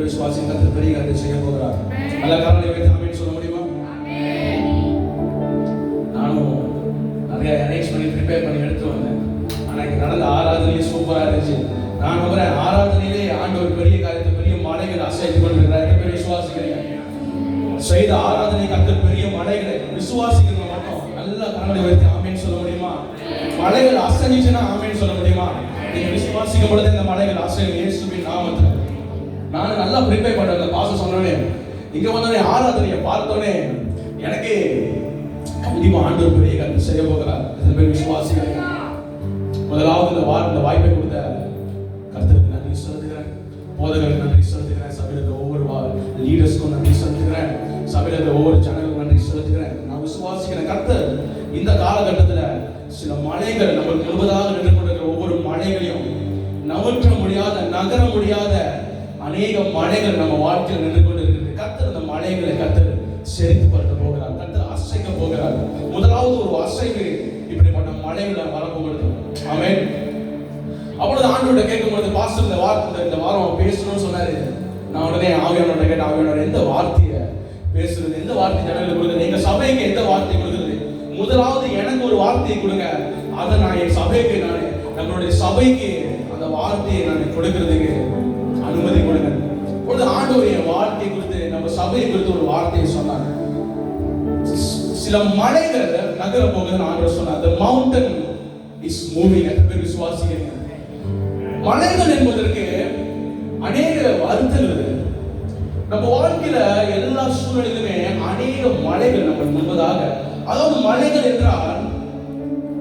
விசுவாசிங்க கர்த்தர் பெரிய காரியத்தை செய்ய போகிறார். நல்ல காரணங்களை வைத்து ஆமென் சொல்ல முடியுமா? நானும் நிறைய அரேஞ்ச் பண்ணி ப்ரிப்பேர் பண்ணி எடுத்து வந்தேன். ஆனால் இங்கே நடந்த ஆராதனையே சூப்பராக இருந்துச்சு. நான் நம்புறேன் ஆராதனையிலே ஆண்டவர் பெரிய காரியத்தை பெரிய மலைகளை அசைத்து கொண்டிருக்கிறார். பெரிய விசுவாசிக்கிறீங்க செய்த ஆராதனை கர்த்தர் பெரிய மலைகளை விசுவாசிக்கிறவங்க மட்டும் நல்ல காரணங்களை வைத்து ஆமென் சொல்ல முடியுமா? மலைகள் அசைஞ்சுன்னா ஆமென் சொல்ல முடியுமா? நீங்க விசுவாசிக்கும் பொழுது இந்த மலைகள் அசையும் இயேசுவின் நாமத்தில். நான் நல்லா ப்ரிப்பேர் பண்ண அந்த பாச சொன்னோடனே இங்க வந்தோடனே ஆராதனையை பார்த்தோன்னே எனக்கு கண்டிப்பா ஆண்டவர் பெரிய காரியத்தை செய்ய போகிறார். பேர் விசுவாசிக்கிறேன். முதலாவது இந்த வாய்ப்பை கொடுத்த கர்த்தருக்கு நன்றி செலுத்துகிறேன். போதகருக்கு நன்றி செலுத்துகிறேன். சபையில் ஒவ்வொரு லீடர்ஸ்க்கும் நன்றி செலுத்துகிறேன். சபையில் ஒவ்வொரு சேனலுக்கும் நன்றி செலுத்துகிறேன். நான் விசுவாசிக்கிறேன் கர்த்தர் இந்த காலகட்டத்தில் சில மலைகள் நம்ம முழுவதாக நின்று கொண்டிருக்கிற ஒவ்வொரு மலைகளையும் நகற்ற முடியாத நகர முடியாத அநேக மலைகள் நம்ம வாழ்க்கையில் நின்று கொண்டு இருக்கிறது. கர்த்தர் அந்த மலைகளை கர்த்தர் செழித்துப்படுத்த போகிறார். கர்த்தர் அசைக்க போகிறார். முதலாவது ஒரு அசைவு இப்படிப்பட்ட மலைகளை வரப்போகிறது. ஆமென். அப்பொழுது ஆண்டவர்கிட்ட கேட்கும்போது பாஸ்டர் இந்த வாரம் பேசணும்னு சொன்னாரு. நான் உடனே ஆவியானவர்கிட்ட கேட்டேன், ஆவியானவர் எந்த வார்த்தையை பேசுறது, எந்த வார்த்தை ஜனங்களுக்கு கொடுக்குறது, எங்க சபைக்கு எந்த வார்த்தை கொடுக்குறது? முதலாவது எனக்கு ஒரு வார்த்தையை கொடுங்க, அதை நான் என் சபைக்கு நம்மளுடைய சபைக்கு அந்த வார்த்தையை நான் கொடுக்கறதுக்கு அனுமதி கொடுங்க. பொழுது ஆண்டவர் என் வார்த்தையை குறித்து நம்ம சபையை குறித்து ஒரு வார்த்தையை சொன்னார். சில மலைகள் நகர போகுதுன்னு ஆண்டவர் சொன்னார். The mountain is moving. என்று விசுவாசிக்கிறீங்க. மலைகள் என்பதற்கு அநேக அர்த்தங்கள் இருக்கு. நம்ம வாழ்க்கையில எல்லா சூழ்நிலையிலுமே அநேக மலைகள் நம்ம முன்பதாக, அதாவது மலைகள் என்றால்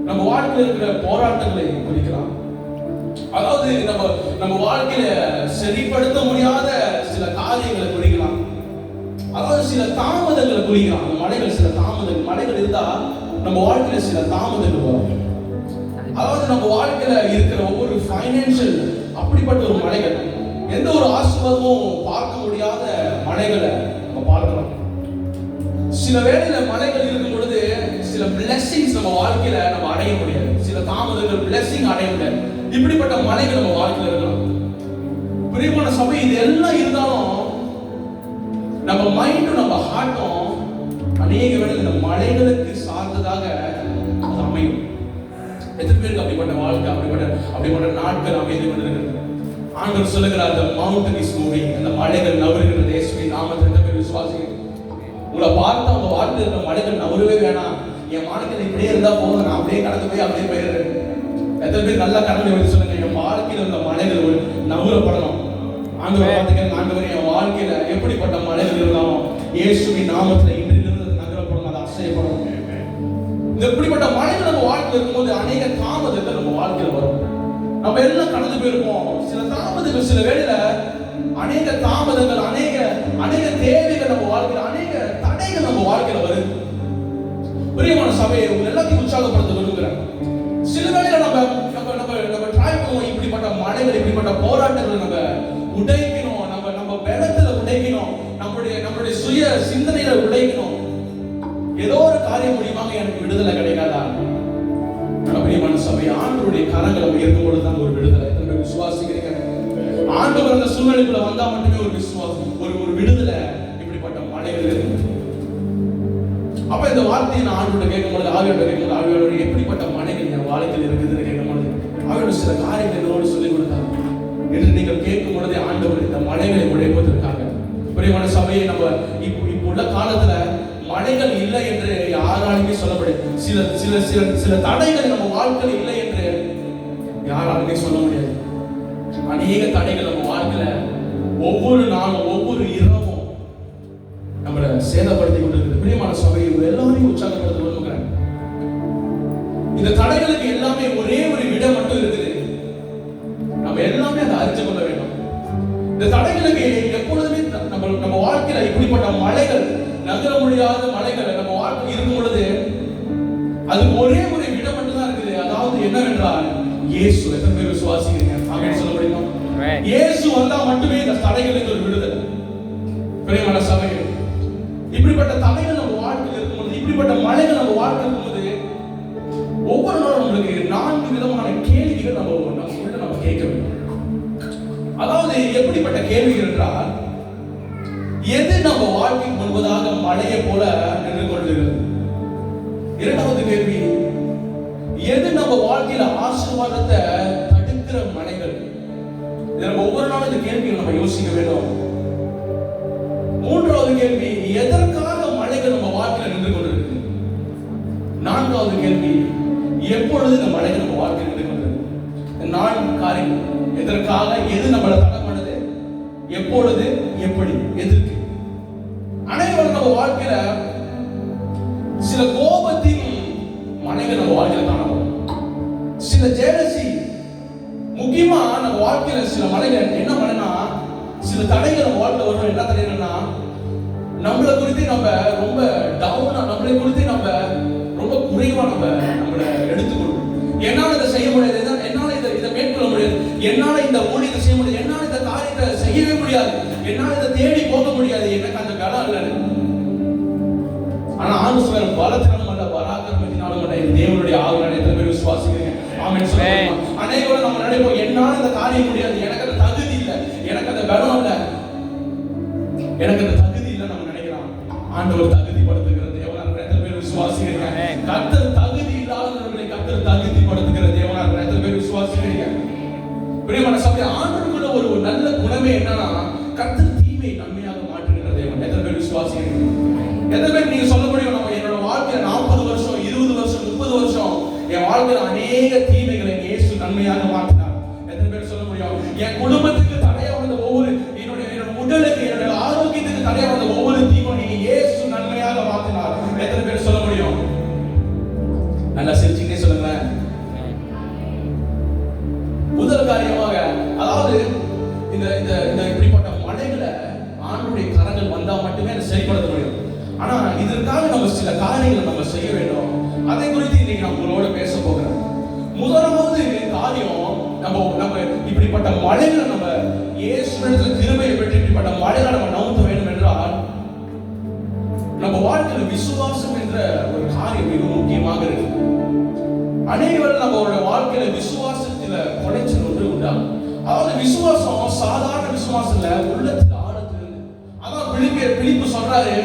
நம்ம வாழ்க்கையில் இருக்கிற போராட்டங்களை குறிக்கலாம். அதாவது நம்ம வாழ்க்கையில சரிப்படுத்த முடியாத சில காரியங்களை குறிக்கலாம். அதாவது சில தாமதங்களை குறிக்கலாம். அந்த மலைகள் சில மலைகள் இருந்தா நம்ம வாழ்க்கையில சில தாமதங்கள் வரும். அதாவது நம்ம வாழ்க்கையில இருக்கிற ஒவ்வொரு ஃபைனான்சியல் அப்படிப்பட்ட ஒரு மலைகள், எந்த ஒரு ஆசீர்வாதமும் பார்க்க முடியாத மலைகளை நம்ம பார்க்கலாம். சில வேளையில மலைகள் இருக்கும் பொழுது சில பிளெஸிங்ஸ் நம்ம வாழ்க்கையில நம்ம அடைய முடியாது. சில தாமதங்கள் பிளெஸிங் அடைய முடியாது. இப்படிப்பட்ட மலைகள் நம்ம வாழ்க்கையில இருக்கலாம். பிரியமான சபை, இது எல்லாம் இருந்தாலும் நம்ம மைண்டும் நம்ம ஹார்ட்டும் அநேக வேளையில இந்த மலைகளுக்கு சார்ந்ததாக அது அமையும். எத்தனை பேருக்கு அப்படிப்பட்ட வாழ்க்கை, அப்படிப்பட்ட நாட்கள் அமைந்து கொண்டிருக்கிறது? ஆண்டவர் சொல்லுகிறார், the mountain is moving. அந்த மலைகள் நவருகிறது. இயேசுவின் நாமத்தில் எத்தனை பேர் விசுவாசிக்கிறீங்க? உங்களை பார்த்து அவங்க வாழ்க்கை இருக்கிற மலைகள் நவரவே வேணாம், என் வாழ்க்கையில் இப்படியே இருந்தா போதும், நான் அப்படியே கடந்து போய் அப்படியே போயிடுறேன். எத்தனை பேர் நல்லா கடந்து வந்து சொல்லுங்க, என் வாழ்க்கையில் இருந்த மலைகள் நவரப்படணும். ஆண்டவர் பார்த்துக்க, ஆண்டவர் என் வாழ்க்கையில எப்படிப்பட்ட மலைகள் இருந்தாலும் இயேசுவின் நாமத்தில் இன்றிலிருந்து நகரப்படணும், அதை அசையப்படணும். இந்த இப்படிப்பட்ட மலைகள் நம்ம வாழ்க்கையில் இருக்கும்போது அநேக தாமதங்கள் நம்ம வாழ்க்கையில் வரும். நம்ம எல்லாம் கடந்து போயிருப்போம். சில தாமதங்கள், சில வேளையில அநேக தாமதங்கள், அநேக தேவைகள் நம்ம வாழ்க்கையில, அநேக தடைகள் நம்ம வாழ்க்கையில வருது. பிரியமான சபையை உங்க எல்லாத்தையும் உற்சாகப்படுத்த விரும்புகிறேன். சில வேளையில நம்ம ட்ரை பண்ணுவோம், இப்படிப்பட்ட மலைகள், இப்படிப்பட்ட போராட்டங்களை நம்ம உடைக்கணும், நம்ம பலத்துல உடைக்கணும், நம்மளுடைய சுய சிந்தனையில உடைக்கணும். ஏதோ ஒரு காரியம் மூலியமாக எனக்கு விடுதலை கிடைக்காதா? பிரியமான சபை, ஆண்டவருடைய கரங்களை உயர்த்தும் பொழுது தான் ஒரு விடுதலை. விசுவாசிக்கிறீங்க? ஆண்டவர் அந்த சூழ்நிலைக்குள்ள வந்தா மட்டுமே ஒரு விசுவாசம், ஒரு விடுதலை இப்படிப்பட்ட மலைகள் இருக்கு. அப்ப இந்த வார்த்தையை நான் ஆண்டவர்கிட்ட கேட்கும்போது, ஆவியானவர் எப்படிப்பட்ட மலைகள் என் வாழ்க்கையில் இருக்குதுன்னு கேட்கும்போது, ஆவியானவர் சில காரியங்களை என்னோடு சொல்லிக் கொடுத்தார். என்று நீங்கள் கேட்கும் பொழுதே ஆண்டவர் இந்த மலைகளை உடைப்பதற்காக. பிரியமான சபையை, நம்ம இப்போ உள்ள காலத்துல மலைகள் இல்லை என்று யாராலுமே சொல்லப்படும். சில தடைகள் நம்ம வாழ்க்கையில் இல்லை என்று யாராலுமே சொல்ல முடியாது. அநேக தடைகள் நம்ம வாழ்க்கையில ஒவ்வொரு நாளும் ஒவ்வொரு இரவும் நம்மளை சேதப்படுத்தி கொண்டிருக்கிறது. பிரியமான சபை, எல்லாரையும் உற்சாகப்படுத்த விரும்புகிறேன். இந்த தடைகளுக்கு எல்லாமே ஒரே ஒரு விட மட்டும் இருக்குது. நம்ம எல்லாமே அதை அறிஞ்சு கொள்ள வேண்டும். இந்த தடைகளுக்கு எப்பொழுதுமே நம்ம வாழ்க்கையில இப்படிப்பட்ட மலைகள், நகர முடியாத மலைகள் நம்ம வாழ்க்கை இருக்கும் பொழுது அது ஒரே ஒரு விட மட்டும் தான் இருக்குது. அதாவது என்னவென்றால் இயேசு. எத்தனை பேர் விசுவாசிக்கிறீங்க? ஆமென் சொல்ல முடியுமா? இயேசு வந்தா மட்டுமே இந்த தடைகளுக்கு ஒரு விடுதலை. பிரியமான சபை, இப்படிப்பட்ட தடைகள் நம்ம வாழ்க்கையில் இருக்கும் பொழுது, இப்படிப்பட்ட மலைகள் நம்ம வாழ்க்கையில் இருக்கும் போது ஒவ்வொரு நாளும் நம்மளுக்கு 4 விதமான கேள்விகள் நம்ம கேட்க வேண்டும். அதாவது எப்படிப்பட்ட கேள்விகள் என்றால், எது நம்ம வாழ்க்கை முன்பதாக மழையை போல நின்று கொண்டிருக்கிறது? இரண்டாவது கேள்வி, எது நம்ம வாழ்க்கையில ஆசீர்வாதத்தை தடுக்கிற மலைகள்? நம்ம ஒவ்வொரு நாளும் இந்த கேள்வியை நம்ம யோசிக்க வேண்டும். மூன்றாவது கேள்வி, எதற்காக மலைகள் நம்ம வாழ்க்கையில நின்று கொண்டிருக்கு? நான்காவது கேள்வி, எப்பொழுது இந்த மலைகள் நம்ம வாழ்க்கையில் நின்று கொண்டிருக்கு? நான்கு காரியம், எதற்காக, எது நம்மளை தடை பண்ணுது, எப்பொழுது, எப்படி, எதற்கு? அனைவரும் நம்ம வாழ்க்கையில சில கோபத்தின் மலைகள் நம்ம வாழ்க்கையில காணப்படும். சில ஜெயலசி, முக்கியமா நம்ம வாழ்க்கையில சில மலைகள் என்ன மலைனா, சில தடைகள் நம்ம வாழ்க்கை வரும். என்ன தடைகள்னா, நம்மளை குறித்து நம்ம ரொம்ப டவுனா, நம்மளை குறித்து நம்ம ரொம்ப குறைவா நம்மளை எடுத்துக்கொள்வோம். என்னால இதை செய்ய முடியாது, என்னால இதை மேற்கொள்ள முடியாது, என்னால இந்த ஊழியத்தை செய்ய முடியாது, என்னால இந்த காரியத்தை செய்யவே முடியாது, என்னால இதை தேடி போக முடியாது, எனக்கு அந்த பலம் இல்லை. ஆனா ஆண்டவர் பலத்தினாலும் அல்ல, பராக்கிரமத்தினாலும் அல்ல, இது தேவனுடைய ஆவியானவர். எத்தனை பேர் விசுவாசிக்கிறீங்க? ஆமென் சொல்லுங்க. அனைவரும் நம்ம நினைப்போம், என்னால இந்த காரியம் முடியாது, எனக்கு அந்த தகுதி இல்லை, எனக்கு அந்த பலம் இல்லை, எனக்கு அந்த தகுதி இல்லை நம்ம நினைக்கிறோம். ஆண்டவர் தகுதிப்படுத்துகிற தேவனார். எத்தனை பேர் விசுவாசிக்கிறீங்க? கர்த்தர் தகுதி இல்லாதவர்களை கர்த்தர் தகுதிப்படுத்துகிற தேவனார். எத்தனை பேர் விசுவாசிக்கிறீங்க? பிரியமான சபையே, ஆண்டவருக்குள்ள ஒரு நல்ல குணமே என்னன்னா, கர்த்தர் தீமையை நன்மையாக மாற்றுகிற தேவன். எத்தனை பேர் விசுவாசிக்கிறீங்க? எத்தனை பேர் நீங்க சொல்ல முடியும், நம்ம என்னோட வாழ்க்கையில 40 வருஷம் 20 வருஷம் 30 வருஷம் என் வாழ்க்கையில அநேக தீமைகளை இயேசு நன்மையாக மாற்றினார்? எத்தனை பேர் சொல்ல முடியும்? என் குடும்பத்துக்கு தடையா வந்த ஒவ்வொரு, என்னுடைய உடலுக்கு, என்னுடைய ஆரோக்கியத்துக்கு தடையா வந்த ஒவ்வொரு தீமையும் இயேசு நன்மையாக மாற்றினார். எத்தனை பேர் சொல்ல முடியும்? நல்லா சிரிச்சுக்கிட்டே சொல்லுங்க. முதல் காரியமாக, அதாவது இந்த இந்த இந்த இப்படிப்பட்ட மலைகளை ஆண்டவருடைய கரங்கள் வந்தா மட்டுமே அதை சரிப்படுத்த முடியும். ஆனா இதற்காக நம்ம சில காரியங்களை நம்ம செய்ய வேண்டும். அதை குறித்து இன்னைக்கு நான் உங்களோட பேச போகிறேன். முதலாவது காரியம், நம்ம இப்படிப்பட்ட மலைகளை நம்ம இயேசுவிடத்தில் கிருபையை பெற்று இப்படிப்பட்ட மலைகளை நம்ம நவுத்த வேண்டும் என்றால், நம்ம வாழ்க்கையில விசுவாசம் என்ற ஒரு காரியம் மிக முக்கியமாக இருக்கு. அனைவரும் நம்மளோட வாழ்க்கையில விசுவாசத்துல குறைச்சல் ஒன்று உண்டாகும். அதாவது விசுவாசம் சாதாரண விசுவாசம் இல்ல, உள்ளத்துல ஆழத்துல. அதான் பிலிப்பு சொல்றாரு,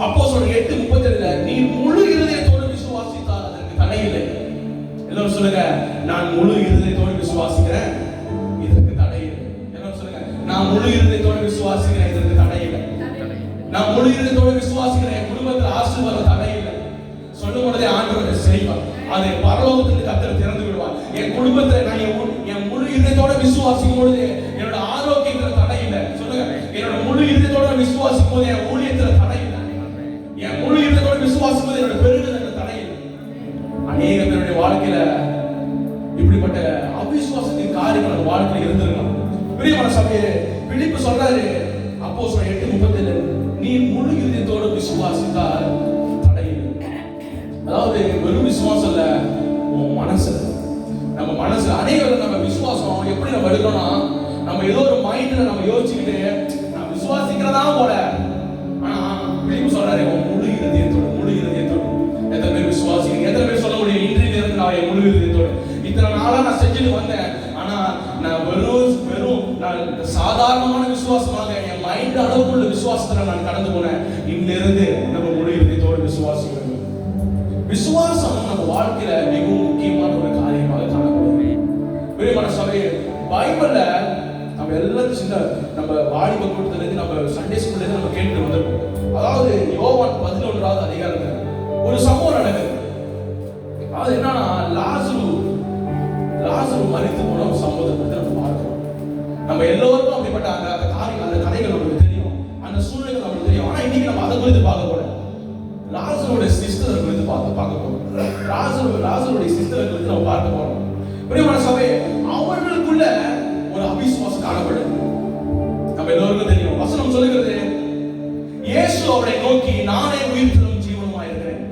அப்போஸ்தலர் 8:37, நீ முழு இருதயத்தோடு விசுவாசித்தால் அதற்கு தடை இல்லை. எல்லாரும் சொல்லுங்க, நான் முழு இருதயத்தோடு விசுவாசிக்கிறேன், இதற்கு தடை இல்லை. எல்லாரும் சொல்லுங்க, நான் முழு இருதயத்தோடு விசுவாசிக்கிறேன், இதற்கு தடை இல்லை. நான் முழு இருதயத்தோடு விசுவாசிக்கிறேன், என் குடும்பத்தில் ஆசீர்வாதம் தடை இல்லை. சொல்லும் பொழுதே ஆண்டவர் செய்வார். அதை பரலோகத்துக்கு கர்த்தர் திறந்து விடுவார். என் குடும்பத்தை நான் என் முழு இதயத்தோட விசுவாசிக்கும் பொழுது என்னோட ஆரோக்கியத்துல தடை இல்லை. சொல்லுங்க, என்னோட முழு இதயத்தோட விசுவாசிக்கும் போது என் ஊழியத்துல தடை இல்லை. என் முழு இதயத்தோட விசுவாசிக்கும் போது என்னோட பெருகுதல தடை இல்லை. அநேக பேருடைய வாழ்க்கையில இப்படிப்பட்ட அவிசுவாசத்தின் காரியங்கள் நம்ம வாழ்க்கையில இருந்திருக்கலாம். பிரியமான சபையே, பிலிப்பு சொல்றாரு, அப்போஸ்தலர் 8:37, நீ முழு இதயத்தோட விசுவாசித்தால் தடை இல்லை. அதாவது வெறும் விசுவாசம் இல்ல, உன் மனசுல, நம்ம மனசுல அனைவரும் நம்ம விசுவாசம் எப்படி நம்ம எடுக்கணும்னா, நம்ம ஏதோ ஒரு மைண்ட்ல நம்ம யோசிச்சுக்கிட்டு நான் விசுவாசிக்கிறதா போல. ஆனா பிலிப்பு சொல்றாரு, உன் முழு இதயத்தோட, முழு இதயத்தோட. எத்தனை பேர் விசுவாசிக்கிறீங்க? எத்தனை பேர் சொல்ல முடியும், இன்றையில இருந்து நான் என் முழு இதயத்தோட இத்தனை நாளா நான் செஞ்சுட்டு வந்தேன், ஆனா நான் வெறும் நான் சாதாரணமான விசுவாசமாக என் மைண்ட் அளவுக்குள்ள விசுவாசத்துல நான் கடந்து போனேன். இங்கிருந்து நம்ம முழு இதயத்தோட விசுவாசிக்கிறோம். விசுவாசம் நம்ம வாழ்க்கையில மிகவும் முக்கியமான ஒரு காரியமாக காணப்படுது. பிரியமான சபையே, பைபிள்ல நம்ம எல்லாரும் சின்ன நம்ம வாலிப கூட்டத்துல இருந்து நம்ம சண்டே ஸ்கூல்ல இருந்து நம்ம கேட்டு வந்திருக்கோம். அதாவது யோவான் 11வது அதிகாரத்துல ஒரு சம்பவம் நடக்குது. அது என்னன்னா, லாசரு மரித்து போன ஒரு சம்பவத்தை பத்தி நம்ம பார்க்கிறோம். நம்ம எல்லோருக்கும் அப்படிப்பட்ட அந்த காரியம், அந்த கதைகள் நமக்கு தெரியும், அந்த சூழ்நிலைகள் நமக்கு தெரியும். ஆனா இன்னைக்கு நம்ம அதை குறித்து பார்க்க போறோம். லாசருடைய சிஸ்டரை குறித்து பார்க்க போறோம். லாசருடைய சிஸ்டரை குறித்து நம்ம பார்க்க போறோம். பிரியமான சபையே, அவர்களுக்குள்ள ஒரு அவிசுவாசம் காணப்படுது. நம்ம எல்லோருக்கும் தெரியும். வசனம் சொல்லுகிறது, இயேசு அவரை நோக்கி, நானே உயிர்த்தெழும் ஜீவனுமாய் இருக்கிறேன்,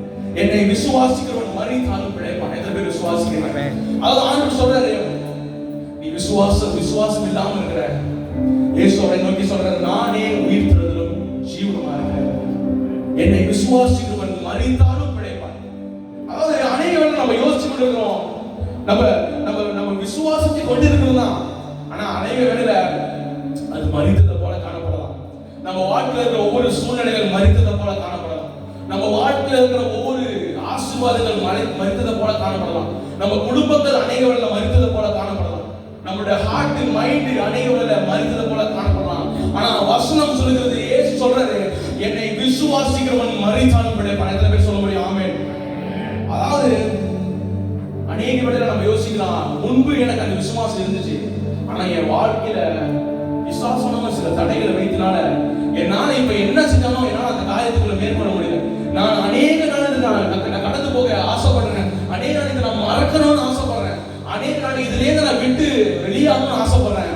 என்னை விசுவாசிக்கிறவன் மரித்தாலும் பிழைப்பான். எத்தனை பேர் விசுவாசிக்கிறாங்க? அதாவது ஆண்டவர் சொல்றாரு, நீ விசுவாசம் இல்லாம இருக்கிற. இயேசு அவரை நோக்கி சொல்றாரு, நானே உயிர்த்தெழுதலும் ஜீவனுமாய் இருக்கிறேன், என்னை விசுவாசிக்கிறவன் மரித்தாலும் பிழைப்பான். அதாவது அநேகர்கள் நம்ம யோசிச்சு கொண்டிருக்கிறோம், நம்ம விசுவாசத்தை கொண்டிருக்கிறோம் தான். ஆனா அநேக வேளையில மரித்ததை போல காணப்படலாம். நம்ம வாழ்க்கையில் இருக்கிற ஒவ்வொரு சூழ்நிலைகள் மரித்ததை போல காணப்படலாம். நம்ம வாழ்க்கையில் இருக்கிற ஒவ்வொரு ஆசீர்வாதங்கள் மரித்ததை போல காணப்படலாம். நம்ம குடும்பங்கள் அநேக வேளையில மரித்ததை போல காணப்படலாம். நம்மளுடைய ஹார்ட் மைண்ட் அநேக வேளையில மரித்ததை போல காணப்படலாம். ஆனா வசனம் சொல்லுகிறது, இயேசு சொல்றாரு, என்னை விசுவாசிக்கிறவன் மரித்தாலும் பிழைப்பான். எத்தனை பேர் சொல்ல முடியும்? ஆமென். அதாவது அநேக வேளையில நம்ம யோசிக்கலாம், முன்பு எனக்கு அந்த விசுவாசம் இருந்துச்சு, ஆனா என் வாழ்க்கையில விசுவாசமான சில தடைகளை வைத்தனால என்னால இப்ப என்ன செஞ்சாலும் என்னால அந்த காரியத்துக்குள்ள மேற்கொள்ள முடியல. நான் அநேக நாள் நான் கடந்து போக ஆசைப்படுறேன். அநேக நாளைக்கு நான் மறக்கணும்னு ஆசைப்படுறேன். அநேக நாள் இதுலேருந்து நான் விட்டு வெளியாகணும்னு ஆசைப்படுறேன்.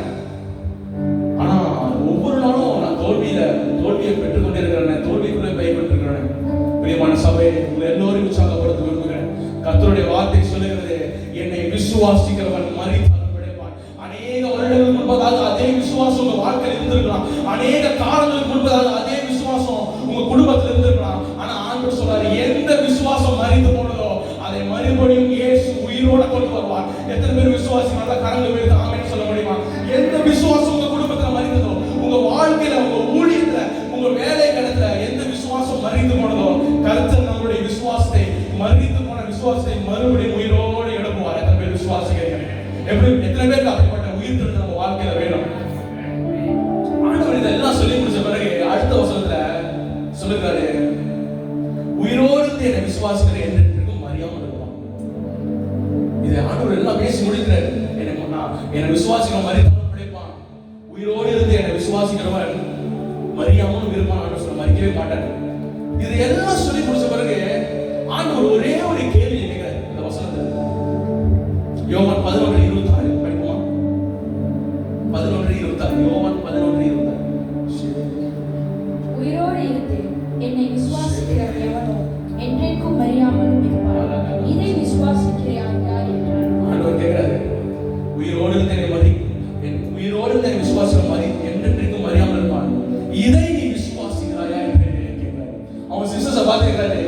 ஆனா ஒவ்வொரு நாளும் நான் தோல்வியை பெற்றுக்கொண்டே இருக்கிறேன். தோல்விக்குள்ளே பயப்பட்டிருக்கிறேன். பிரியமான சபை, உங்களை எல்லோரும் உற்சாகப்படுத்த விரும்புகிறேன். கர்த்தருடைய வார்த்தை சொல்லுகிறது, என்னை விசுவாசிக்கிறவன் மரித்தாலும் பிழைப்பான். அநேக வருடங்களுக்கு முன்பதாக அதே விசுவாசம் உங்க வாழ்க்கையில் இருந்திருக்கலாம். அநேக காலங்களுக்கு முன்பதாக அதே விசுவாசம் உங்க குடும்பத்தில் இருந்திருக்கலாம். ஆனா ஆண்டவர் சொல்றாரு, எந்த விசுவாசம் மரித்து போனதோ அதை மறுபடியும் இயேசு உயிரோட கொண்டு வருவார். எத்தனை பேர் விசுவாசி நல்லா கரங்கள் வைத்து ஆமென் சொல்ல முடியுமா? எந்த விசுவாசம் உங்க குடும்பத்தில் மரித்ததோ, உங்க வாழ்க்கையில, உங்க ஊழியத்துல, உங்க வேலை இடத்துல எந்த விசுவாசம் மரித்து போனதோ, கர்த்தர் நம்முடைய விசுவாசத்தை, மரித்து போன விசுவாசத்தை மறுபடியும் உயிரோடு எழுப்புவார். எத்தனை பேர் விசுவாசிக்கிறீங்க? எத்தனை பேருக்கு அப்படிப்பட்ட உயிர் திறந்து நம்ம வாழ்க்கையில வேணும்? ஆண்டவர் இதெல்லாம் சொல்லி முடிச்ச பிறகு அடுத்த வசனத்துல சொல்லுகிறாரு, உயிரோடு என்னை விசுவாசிக்கிற என்றென்றைக்கும் மரியாமல் இருப்பான். இதை ஆண்டவர் எல்லாம் பேசி முடிக்கிறார். என்னை விசுவாசிக்கிறவன் மரித்தாலும் பிழைப்பான். உயிரோடு இருந்து என்னை விசுவாசிக்கிறவன் மரியாமலும் இருப்பான். ஆண்டவர் சொல்ல மறிக்கவே மாட்டார். இது எல்லாம் சொல்லி முடிச்ச பிறகு ஆண்டவர் ஒரே ஒரு கேள்வி கேட்கிறார் இந்த வசனத்துல. யோவான் 11:26 படிப்போமா? 11:26. யோவான் 11:26. உயிரோடு இருந்து என்னை விசுவாசிக்கிற எவனோ என்றைக்கும் மரியாமலும் இருப்பான். இதை விசுவாசிக்கிறாயா என்றார். ஆண்டவர் கேட்கிறாரு, உயிரோடு இருந்து என்னை விசுவாசிக்கிற மாதிரி என்றென்றைக்கும் மரியாமல் இருப்பான். இதை நீ விசுவாசிக்கிறாயா என்று கேட்கிறார். அவன் சிஸ்டர்ஸை பார்த்து கேட்கிறாரு,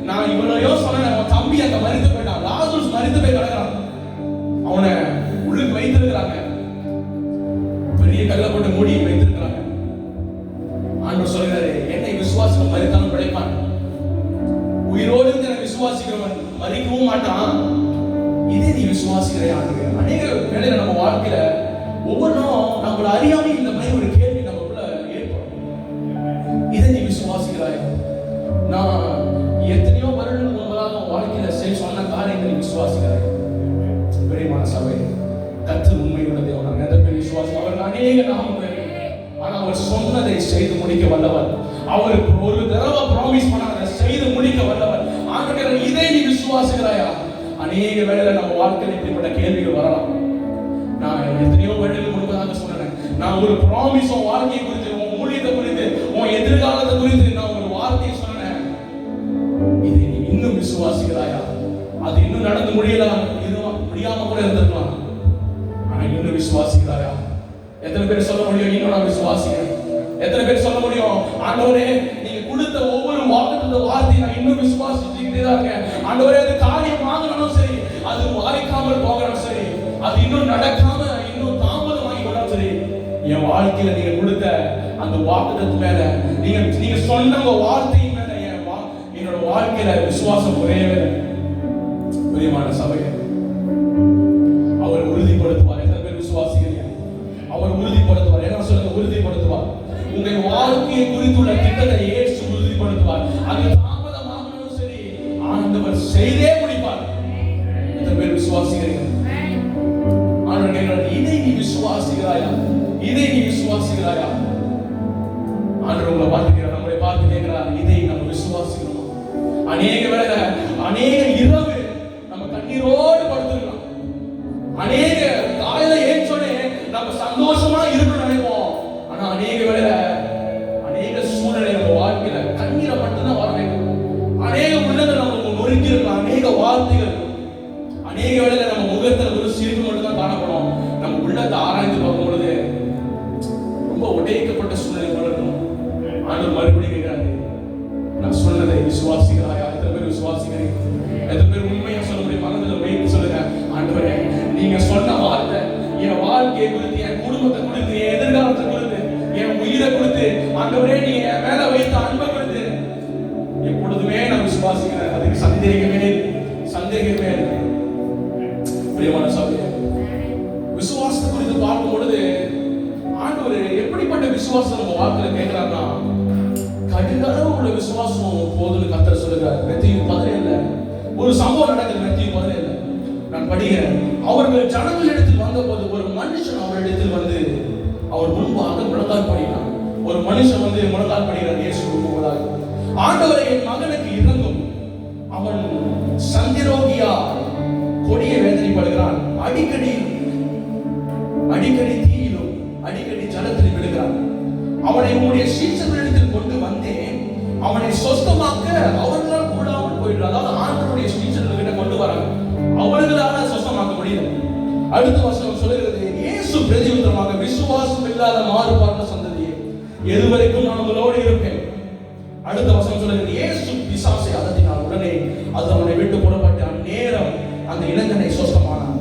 நான் இவனையோ சொன்னேன், அவன் தம்பி அங்க மரித்து போயிட்டான், லாசருஸ் மரித்து போய் கிடக்கிறான், அவனை உள்ளுக்கு வைத்திருக்கிறாங்க, பெரிய கல்லை போட்டு மூடி வைத்திருக்கிறாங்க. ஆண்டவர் சொல்கிறாரு, என்னை விசுவாசிக்க மரித்தாலும் பிழைப்பான். உயிரோடு இருந்து என்னை விசுவாசிக்கிறவன் மரிக்கவும் மாட்டான். இதே நீ விசுவாசிக்கிறையா? அநேக வேளையில நம்ம வாழ்க்கையில ஒவ்வொரு நாளும் நம்மள அறியாம இந்த மாதிரி ஒரு கேள்வி நமக்குள்ள ஏற்படும். இதை நீ விசுவாசிக்கிறாயா? நான் எத்தனையோ வருடங்கள் முன்பதாக வாழ்க்கையில சொன்ன காரியங்களை விசுவாசிக்கிறாய். பிரியமான சபை, கர்த்தர் உண்மையுள்ள தேவன். எந்த பேர் விசுவாசி? அவருக்கு அநேக நாமங்கள், ஆனா அவர் சொன்னதை செய்து முடிக்க வல்லவர். அவருக்கு ஒரு தடவை ப்ராமிஸ் பண்ண அதை செய்து முடிக்க வல்லவர். ஆண்டவர், இதை நீ விசுவாசிக்கிறாயா? அநேக வேளையில நம்ம வாழ்க்கையில் இப்படிப்பட்ட கேள்விகள் வரலாம். நான் எத்தனையோ வேளைகள் முன்பதாக சொன்னேன், நான் ஒரு ப்ராமிஸ் உன் வாழ்க்கையை குறித்து, உன் ஊழியத்தை குறித்து, உன் எதிர்காலத்தை குறித்து நான் ஒரு வார்த்தையை சொன்னேன். இதை நீ இன்னும் விசுவாசிக்கிறாயா? அது இன்னும் நடந்து முடியாம கூட இருந்திருக்கலாம், ஆனா இன்னும் விசுவாசிக்கிறாயா? எத்தனை பேர் சொல்ல முடியும், இன்னும் நான் விசுவாசிக்கிறேன்? எத்தனை பேர் சொல்ல முடியும், ஆண்டவரே நீங்க கொடுத்த ஒவ்வொரு வார்த்தையை நான் இன்னும் விசுவாசிச்சுக்கிட்டே தான் இருக்கேன். ஆண்டவரே, அது காரியம் ஆகணும் சரி, அது வாய்க்காமல் போகணும் சரி, அது இன்னும் நடக்காம இன்னும் தாமதமாகி கொண்டாலும் சரி, என் வாழ்க்கையில நீங்க கொடுத்த அந்த வாக்குத்தத்து மேல, நீங்க சொன்ன வார்த்தையின் மேல என்னோட வாழ்க்கையில விசுவாசம் குறையவே இல்லை. பிரியமான சபையை, அவர் உறுதிப்படுத்துவார். எத்தனை பேர் விசுவாசிக்கிறீங்க? அவர் உறுதிப்படுத்துவார். என்ன சொல்லுங்க? உறுதிப்படுத்துவார். உங்கள் வாழ்க்கையை குறித்துள்ள திட்டத்தை இயேசு உறுதிப்படுத்துவார். அது தாமதமாகணும் சரி, ஆண்டவர் செய்தே முடிப்பார். எத்தனை பேர் விசுவாசிக்கிறீங்க? ஆண்டவர் கேட்கிறார், இதை நீ விசுவாசிக்கிறாயா? இதை நீ விசுவாசிக்கிறாயா? ஆண்டவர் உங்களை பார்த்துக்கிறார், நம்மளை பார்த்து கேட்கிறார், இதை நம்ம விசுவாசிக்கிறோம். அநேக வேளை, அநேக இரவு நம்ம கண்ணீரோடு படுத்துக்கலாம். அநேக காலையில ஏற்றோடனே நம்ம சந்தோஷமா இருக்கணும்னு நினைப்போம். ஆனா அநேக வேளை, அநேக சூழ்நிலை நம்ம வாழ்க்கையில கண்ணீரை மட்டும்தான் வர வைக்கும். அநேக உள்ளங்கள் நம்ம நொறுக்கி இருக்கலாம். அநேக வார்த்தைகள், அநேக வேளையில நம்ம முகத்துல ஒரு சிரிப்பு மட்டும் தான் காணப்படும். நம்ம உள்ளத்தை ஆராய்ந்து பார்க்கும் பொழுது ரொம்ப உடைக்கப்பட்ட சூழ்நிலை வளரும். ஆண்டவர் மறுபடியும் கேட்கிறாரு, நான் சொன்னதை விசுவாசிக்கிறாயா? எத்தனை பேர் விசுவாசிக்கிறீங்க? எத்தனை பேர் உண்மையா சொல்ல முடியும்? மனதில் வைத்து சொல்லுங்க, ஆண்டவரே நீங்க சொன்ன வார்த்தை என் வாழ்க்கையை குறித்து, என் குடும்பத்தை குறித்து, என் எதிர்காலத்தை குறித்து, இதை கொடுத்து, ஆண்டவரே நீங்க என் மேல வைத்த அன்பை கொடுத்து எப்பொழுதுமே நான் விசுவாசிக்கிறேன். அதுக்கு சந்தேகமே இல்லை. பிரியமான சகோதரரே, விசுவாசத்தை குறித்து பார்க்கும் பொழுது ஆண்டவர் எப்படிப்பட்ட விசுவாசம் நம்ம வாழ்க்கையில கேட்கிறாருன்னா, கடுகளவு உள்ள விசுவாசம் போதுன்னு கர்த்தர் சொல்லுகிறார். மத்தேயு 17 ஒரு சம்பவம் நடக்குது. மத்தேயு 17 நான் படிக்கிறேன். அவர்கள் ஜனங்களிடத்தில் வந்தபோது ஒரு மனுஷன் அவரிடத்தில் வந்து அவர் முன்பாக முழங்கால் படினார். ஒரு மனுஷன் வந்து முழங்கால் படிக்கிறார் இயேசுவுக்கு முன்பதாக. ஆண்டவரே, என் மகனுக்கு இரங்கும், அவன் சந்திரோகியா, கொடிய வேதனைப்படுகிறான், அடிக்கடி தீயிலும் அடிக்கடி ஜலத்தில் விடுகிறான். அவனை உங்களுடைய சீசர்களிடத்தில் கொண்டு வந்தேன், அவனை சொஸ்தமாக்க அவர்களால் கூடாமல் போயிடுறான். அதாவது ஆண்டவருடைய சீசர்கிட்ட கொண்டு வராங்க, அவர்களால சொஸ்தமாக்க முடியல. அடுத்த வசனம் சொல்லுகிறது, இயேசு பிரதியுத்தரமாக, விசுவாசம் இல்லாத மாறுபாட்ட சந்ததியே, எதுவரைக்கும் நான் உங்களோடு இருப்பேன். அடுத்த வசனம் சொல்லுகிறது, இயேசு பிசாசை அதட்டினார், உடனே அது அவனை விட்டு புறப்பட்டு அந்நேரம் அந்த இளைஞனை சொஸ்தமானான்.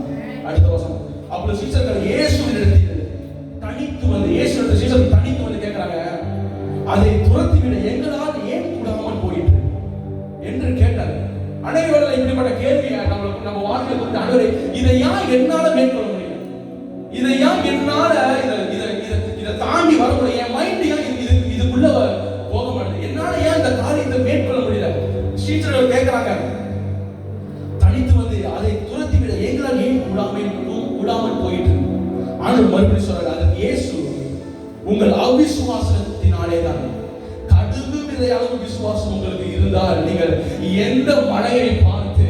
அடுத்த வசனம், அப்படி சீசர்கள் இயேசுவினிடத்தில் தனித்து வந்து, இயேசுவின் சீசர்கள் தனித்து வந்து கேட்கிறாங்க, அதை துரத்திவிட எங்களால் ஏன் கூடாமல் போயிட்டு என்று கேட்டார். அனைவரும் இப்படிப்பட்ட கேள்வியை நம்ம வாழ்க்கை கொடுத்து, ஆண்டவரே, இதை ஏன் என்னால மேற்கொள்ள முடியும், இதை ஏன் என்னால இதை தாண்டி வர முடியும், என் மைண்ட் ஏன் இதுக்குள்ள போக மாட்டேது, என்னால ஏன் இந்த காரியத்தை மேற்கொள்ள முடியல. சீசர்கள் கேட்கிறாங்க, தனித்து வந்து அதை துரத்திவிட எங்களால் ஏன் கூடாமல் போயிட்டு. ஆண்டவர் மறுபடியும் சொல்றாரு, அதற்கு இயேசு, உங்கள் அவிசுவாசத்தினாலே தான். கடுகு விதை அளவு விசுவாசம் உங்களுக்கு இருந்தால் நீங்கள் எந்த மலையை பார்த்து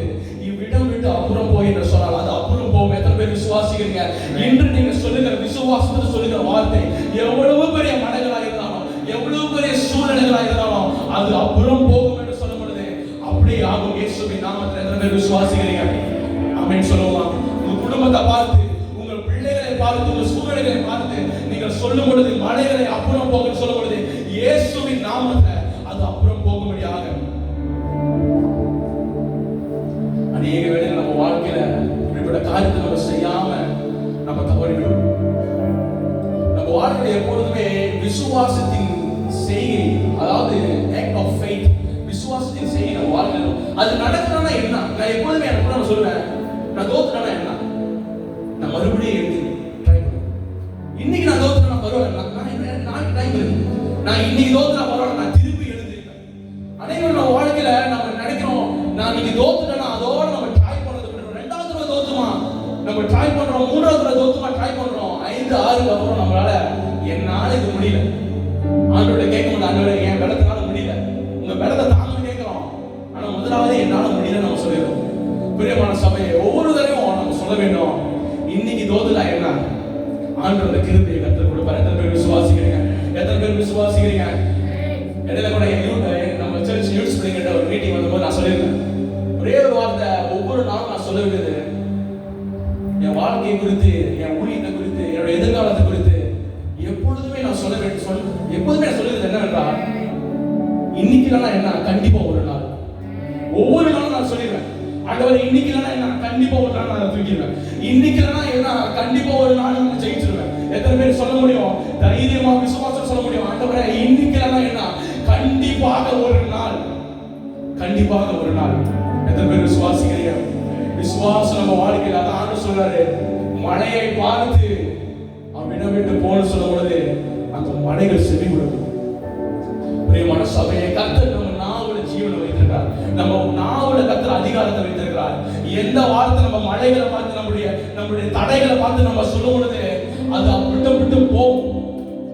இவ்விடம் விட்டு அப்புறம் போய் என்று சொன்னால் அது அப்புறம் போகும். எத்தனை பேர் விசுவாசிக்கிறீங்க? இன்று நீங்க சொல்லுகிற விசுவாசத்தை சொல்லுகிற வார்த்தை எவ்வளவு பெரிய மலைகளாக இருந்தாலும், எவ்வளவு பெரிய சூழ்நிலைகளாக இருந்தாலும் அது அப்புறம் போகும் என்று சொல்லும் பொழுது அப்படியே ஆகும். இயேசுவின் நாமத்தில் எத்தனை பேர் விசுவாசிக்கிறீங்க? ஆமென் சொல்லுவோம். உங்க குடும்பத்தை பார்த்து, உங்கள் பிள்ளைகளை பார்த்து, உங்கள் சூழ்நிலைகளை பார்த்து நீங்கள் சொல்லும் பொழுது மலைகளை அப்புறம் போக சொல்லும் பொழுது இயேசுவின் நாமத்தை அது அப்புறம் போகும்படியாக. அநேக வேளைகள் நம்ம வாழ்க்கையில இப்படிப்பட்ட காரியத்தை நம்ம செய்யாம நம்ம தவறிவிடும். நம்ம வாழ்க்கையில எப்பொழுதுமே விசுவாசத்தின் செய்கை, அதாவது ஆக்ட் ஆஃப் ஃபெய்த், விசுவாசத்தின் செய்கை நம்ம வாழ்க்கையில அது நடக்கணும்னா என்ன? நான் எப்பொழுதுமே எனக்கு நான் சொல்லுவேன், நான் தோத்துட்டேன்னா என்ன, நான் மறுபடியும் எழுதி ட்ரை பண்ணுவேன். இன்னைக்கு நான் தோத்துட்டேன், நான் பரவாயில்ல, நாளைக்கு டைம் இருக்கு, நான் இன்னைக்கு தோத்துட்டா பரவாயில்ல, நான் திருப்பி எழுதிருப்பேன். அனைவரும் நம்ம வாழ்க்கையில நம்ம நினைக்கிறோம், நான் இன்னைக்கு தோத்துட்டேன்னா அதோட நம்ம ட்ரை பண்றது விட்டுறோம். 2வது தடவை தோத்துமா நம்ம ட்ரை பண்றோம், 3வது தடவை தோத்துமா ட்ரை பண்றோம், 5, 6க்கு அப்புறம் நம்மளால என்னால இது முடியல. ஆண்டவரை கேட்க மாட்டோம், ஆண்டவரே என் பலத்தினால முடியல, உங்க பலத்தை தாங்க கேட்கிறோம். ஆனா முதலாவது என்னால முடியல நம்ம சொல்லிடுறோம். பிரியமான சபையை ஒவ்வொரு தடவையும் நம்ம சொல்ல வேண்டும், இன்னைக்கு தோதுல என்ன, ஆண்டவருடைய கிருபையை கற்றுக் கொடுப்பார். எத்தனை பேர் விசுவாசிக்கிறீங்க? எத்தனை பேர் விசுவாசிக்கிறீங்க? இடையில கூட நம்ம சர்ச் யூஸ் பண்ணிக்கிட்ட ஒரு மீட்டிங் வந்தபோது நான் சொல்லியிருந்தேன், ஒரே ஒரு வார்த்தை ஒவ்வொரு நாளும் நான் சொல்ல வேண்டியது, என் வாழ்க்கையை குறித்து, என் ஊழியத்தை குறித்து, என்னோட எதிர்காலத்தை குறித்து எப்பொழுதுமே நான் எப்போதுமே நான் சொல்லுறது என்னவென்றால், இன்னைக்கு இல்லைன்னா என்ன, கண்டிப்பா ஒரு நாள், ஒவ்வொரு நாளும் நான் சொல்லிடுவேன், ஆண்டவரே இன்னைக்கு இல்லைன்னா என்ன, கண்டிப்பா ஒரு நாள் நான் தூக்கிடுவேன், இன்னைக்கு இல்லைன்னா என்ன, கண்டிப்பா ஒரு நாள் நான் ஜெயிச்சிருவேன். எத்தனை பேர் சொல்ல முடியும்? தைரியமா விசுவாசம் சொல்ல முடியும், ஆண்டவரே இன்னைக்கு இல்லைன்னா என்ன, கண்டிப்பாக ஒரு நாள், கண்டிப்பாக ஒரு நாள். எத்தனை பேர் விசுவாசிக்கிறீங்க? விசுவாசம் நம்ம வாழ்க்கையில் அதான் ஆண்டு சொல்றாரு, மலையை பார்த்து அவனிடம் விட்டு போன சொல்லும் பொழுது அந்த மலைகள் செவி கொடுக்கும். பிரியமான சபையை கர்த்தர் நம்ம நாவுல ஜீவனை வைத்திருக்கிறார், நம்ம நாவுல கர்த்தர் அதிகாரத்தை வைத்திருக்கிறார். எந்த வார்த்தை நம்ம மலைகளை பார்த்து நம்முடைய தடைகளை பார்த்து நம்ம சொல்லும் பொழுது அது விட்டு போகும்.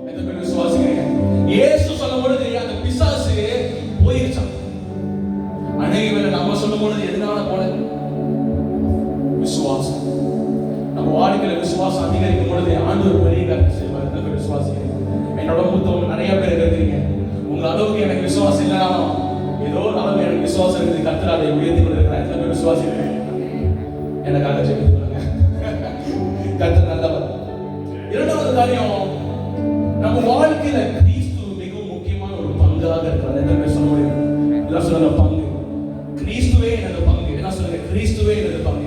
எத்தனை பேர் விசுவாசிக்கிறீங்க? இயேசு சொல்லும் பொழுது அந்த பிசாசு போயிருச்சான். அநேக வேளை நம்ம சொல்லும் பொழுது எதனால போல விசுவாசம், நம்ம வாழ்க்கையில விசுவாசம் அதிகரிக்கும் பொழுது ஆண்டவர் பெரிய காரியத்தை செய்வார். எத்தனை பேர் விசுவாசிக்கிறீங்க? என்னோட மூத்தவங்க நிறைய பேர் இருக்கிறீங்க, உங்க அளவுக்கு எனக்கு விசுவாசம் இல்லைனாலும் ஏதோ ஒரு அளவு எனக்கு விசுவாசம் இருக்குது, கர்த்தர் அதை உயர்த்தி கொண்டிருக்கிறார். எத்தனை பேர் விசுவாசிக்கிறீங்க? எனக்காக ஜெபித்து கொள்ளுங்க. கர்த்தர் நல்லவர். 2வது காரியம், நம்ம வாழ்க்கையில கிறிஸ்து மிகவும் முக்கியமான ஒரு பங்காக இருக்கிறார். எத்தனை பேர் சொல்ல முடியும்? எல்லாம் சொல்லுங்க, பங்கு. கிறிஸ்துவே எனது பங்கு. என்ன சொல்லுங்க? கிறிஸ்துவே எனது பங்கு,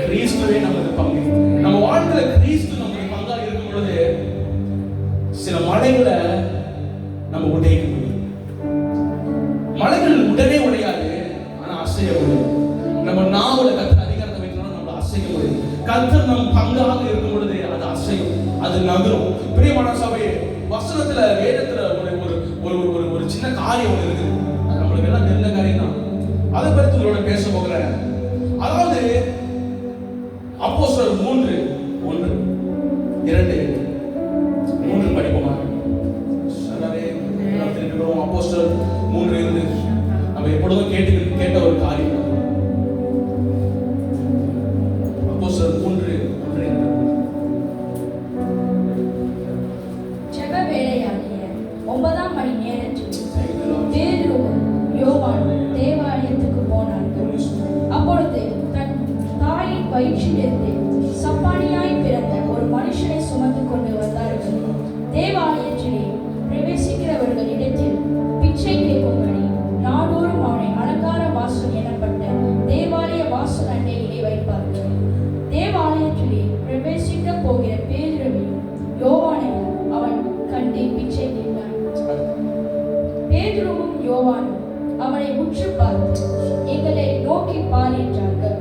கிறிஸ்துவே நமது பங்கு. நம்ம வாழ்க்கையில கிறிஸ்து நமது பங்கா இருக்கும் பொழுது சில மலைகளை நம்ம உடைக்க முடியும். மலைகள் உடனே உடையாது, ஆனா அசைய முடியும். நம்ம நாவல கர்த்தர் அதிகாரத்தை வைக்கணும், நம்ம அசைக்க முடியும். கர்த்தர் நம் பங்காக இருக்கும் பொழுது அது அசையும், அது நகரும். பிரியமான சபை, வசனத்துல வேதத்துல ஒரு ஒரு ஒரு ஒரு சின்ன காரியம் ஒன்று இருக்குது. அது நம்மளுக்கு எல்லாம் தெரிஞ்ச காரியம் தான். அதை பற்றி உங்களோட பேச போகிறேன். அதாவது அப்போஸ்தலர் 3:1-2 படிப்போமா? அப்போஸ்தலர் 3 நம்ம எப்பொழுதும் கேட்ட ஒரு காரியம். அப்போஸ்தலர் 3:1-2 ஜெப வேளையாகிய 9ஆம் மணி நேரத்தில் பேதுருவும் யோவானும் தேவாலயத்துக்கு போனார்கள். அப்பொழுது தன் தாயின் வயிற்றிலிருந்து சப்பானியாய் பிறந்த ஒரு மனுஷனை சுமந்து கொண்டு வந்தார்கள். தேவாலயத்திலே பிரவேசிக்கிறவர்களிடத்தில் பிச்சை கேட்கும்படி நாடோறும் அவனை அலங்கார வாசல் எனப்பட்ட தேவாலய வாசல் அண்டையிலே வைப்பார்கள். தேவாலயத்திலே பிரவேசிக்க போகிற பேதுருவையும் யோவானையும் அவன் கண்டு பிச்சை கேட்டான். பேதுருவும் யோவானும் அவனை உற்று பார்த்து, எங்களை நோக்கி பார் என்றார்கள்.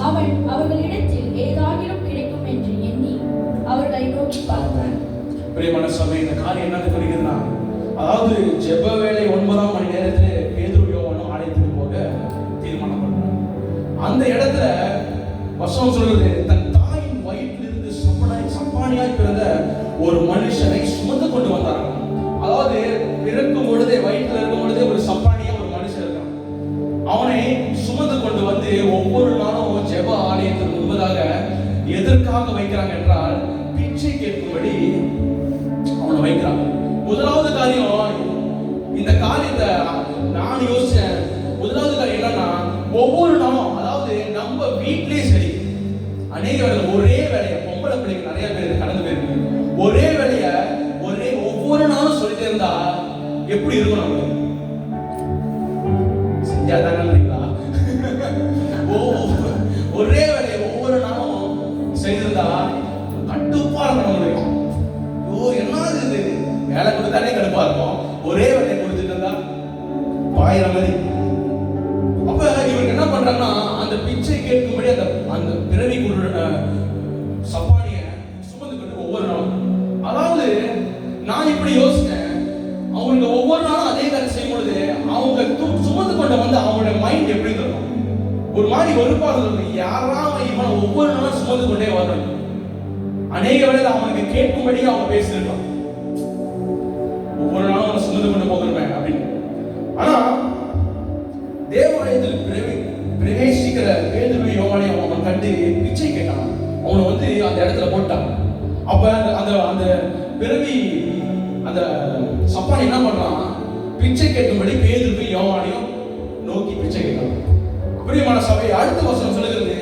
அவன் அவர்களிடத்தில் ஏதாகிலும் கிடைக்கும் என்று எண்ணி அவர்களை நோக்கி பார்த்தான். பிரியமான சபை, இந்த காரியம் என்ன குறிக்கிறதுனா, அதாவது ஜெப வேளை 9ஆம் மணி நேரத்திலே பேதுரு யோவானும் ஆலயத்துக்கு போக தீர்மானம் பண்றாங்க. அந்த இடத்துல வசனம் சொல்றது, தன் தாயின் வயிற்றிலிருந்து சப்பானியாய் பிறந்த ஒரு மனுஷனை சுமந்து கொண்டு வந்தார்கள். அதாவது பிறக்கும் பொழுதே, வயிற்றில் இருக்கும் பொழுதே ஒரு சப்பானியா ஒரு மனுஷன் இருக்கான். அவனை சுமந்து கொண்டு வந்து ஒவ்வொரு நாளும் ஜெப ஆலயத்திற்கு முன்பதாக எதற்காக வைக்கிறாங்க என்றால், பிச்சை கேட்கும்படி அவனை வைக்கிறாங்க. முதலாவது காரியம், இந்த காரியத்தை நான் யோசிச்சேன். முதலாவது காரியம் என்னன்னா, ஒவ்வொரு நாளும், அதாவது நம்ம வீட்டிலே சரி, அநேக வேலை ஒரே வேலையை, பொம்பளை பிள்ளைங்க நிறைய பேர் கடந்து போயிருக்கு, ஒரே வேலையை ஒவ்வொரு நாளும் சொல்லிட்டே இருந்தா எப்படி இருக்கும்? நம்ம செஞ்சாதானே இல்லைங்களா? ஒரே வேலையை ஒவ்வொரு நாளும் செய்திருந்தா கடுப்பா இருக்கும். என்னது இது, வேலை கொடுத்தாலே கடுப்பா இருக்கும். ஒரே வேலையை கொடுத்துட்டு இருந்தா பாயிர மாதிரி. அப்ப இவங்க என்ன பண்றாங்கன்னா, அந்த பிச்சை கேட்கும்படி அந்த பிறவி சப்பானிய சுமந்து கொண்டு ஒவ்வொரு நாளும், அதாவது நான் இப்படி யோசிச்சேன், அவங்க ஒவ்வொரு நாளும் அதே காரியம் செய்யும் பொழுது அவங்க சுமந்து கொண்டு வந்து அவங்களுடைய மைண்ட் எப்படி இருக்கும்? ஒரு மாதிரி வெறுப்பாக இருக்கும். யாராவது இவன் ஒவ்வொரு நாளும் சுமந்து கொண்டே வரணும். அநேக வேளையில் அவனுக்கு கேட்கும்படி அவங்க பேசிருக்கலாம், ஒவ்வொரு நாளும் அவனை சுமந்து கொண்டு போகிறேன் அப்படின்னு. ஆனா தேவாலயத்தில் பிரவேசிக்கிற பேதுரு யோவானையும் அவன் கண்டு பிச்சை கேட்டான். அவனை வந்து அந்த இடத்துல போட்டான். அப்ப அந்த அந்த பிறவி அந்த சப்பானி என்ன பண்றான்? பிச்சை கேட்கும்படி பேதுரு யோவானையும் நோக்கி பிச்சை கேட்டான். பிரியமான சபை, அடுத்த வசனம் சொல்லுகிறது,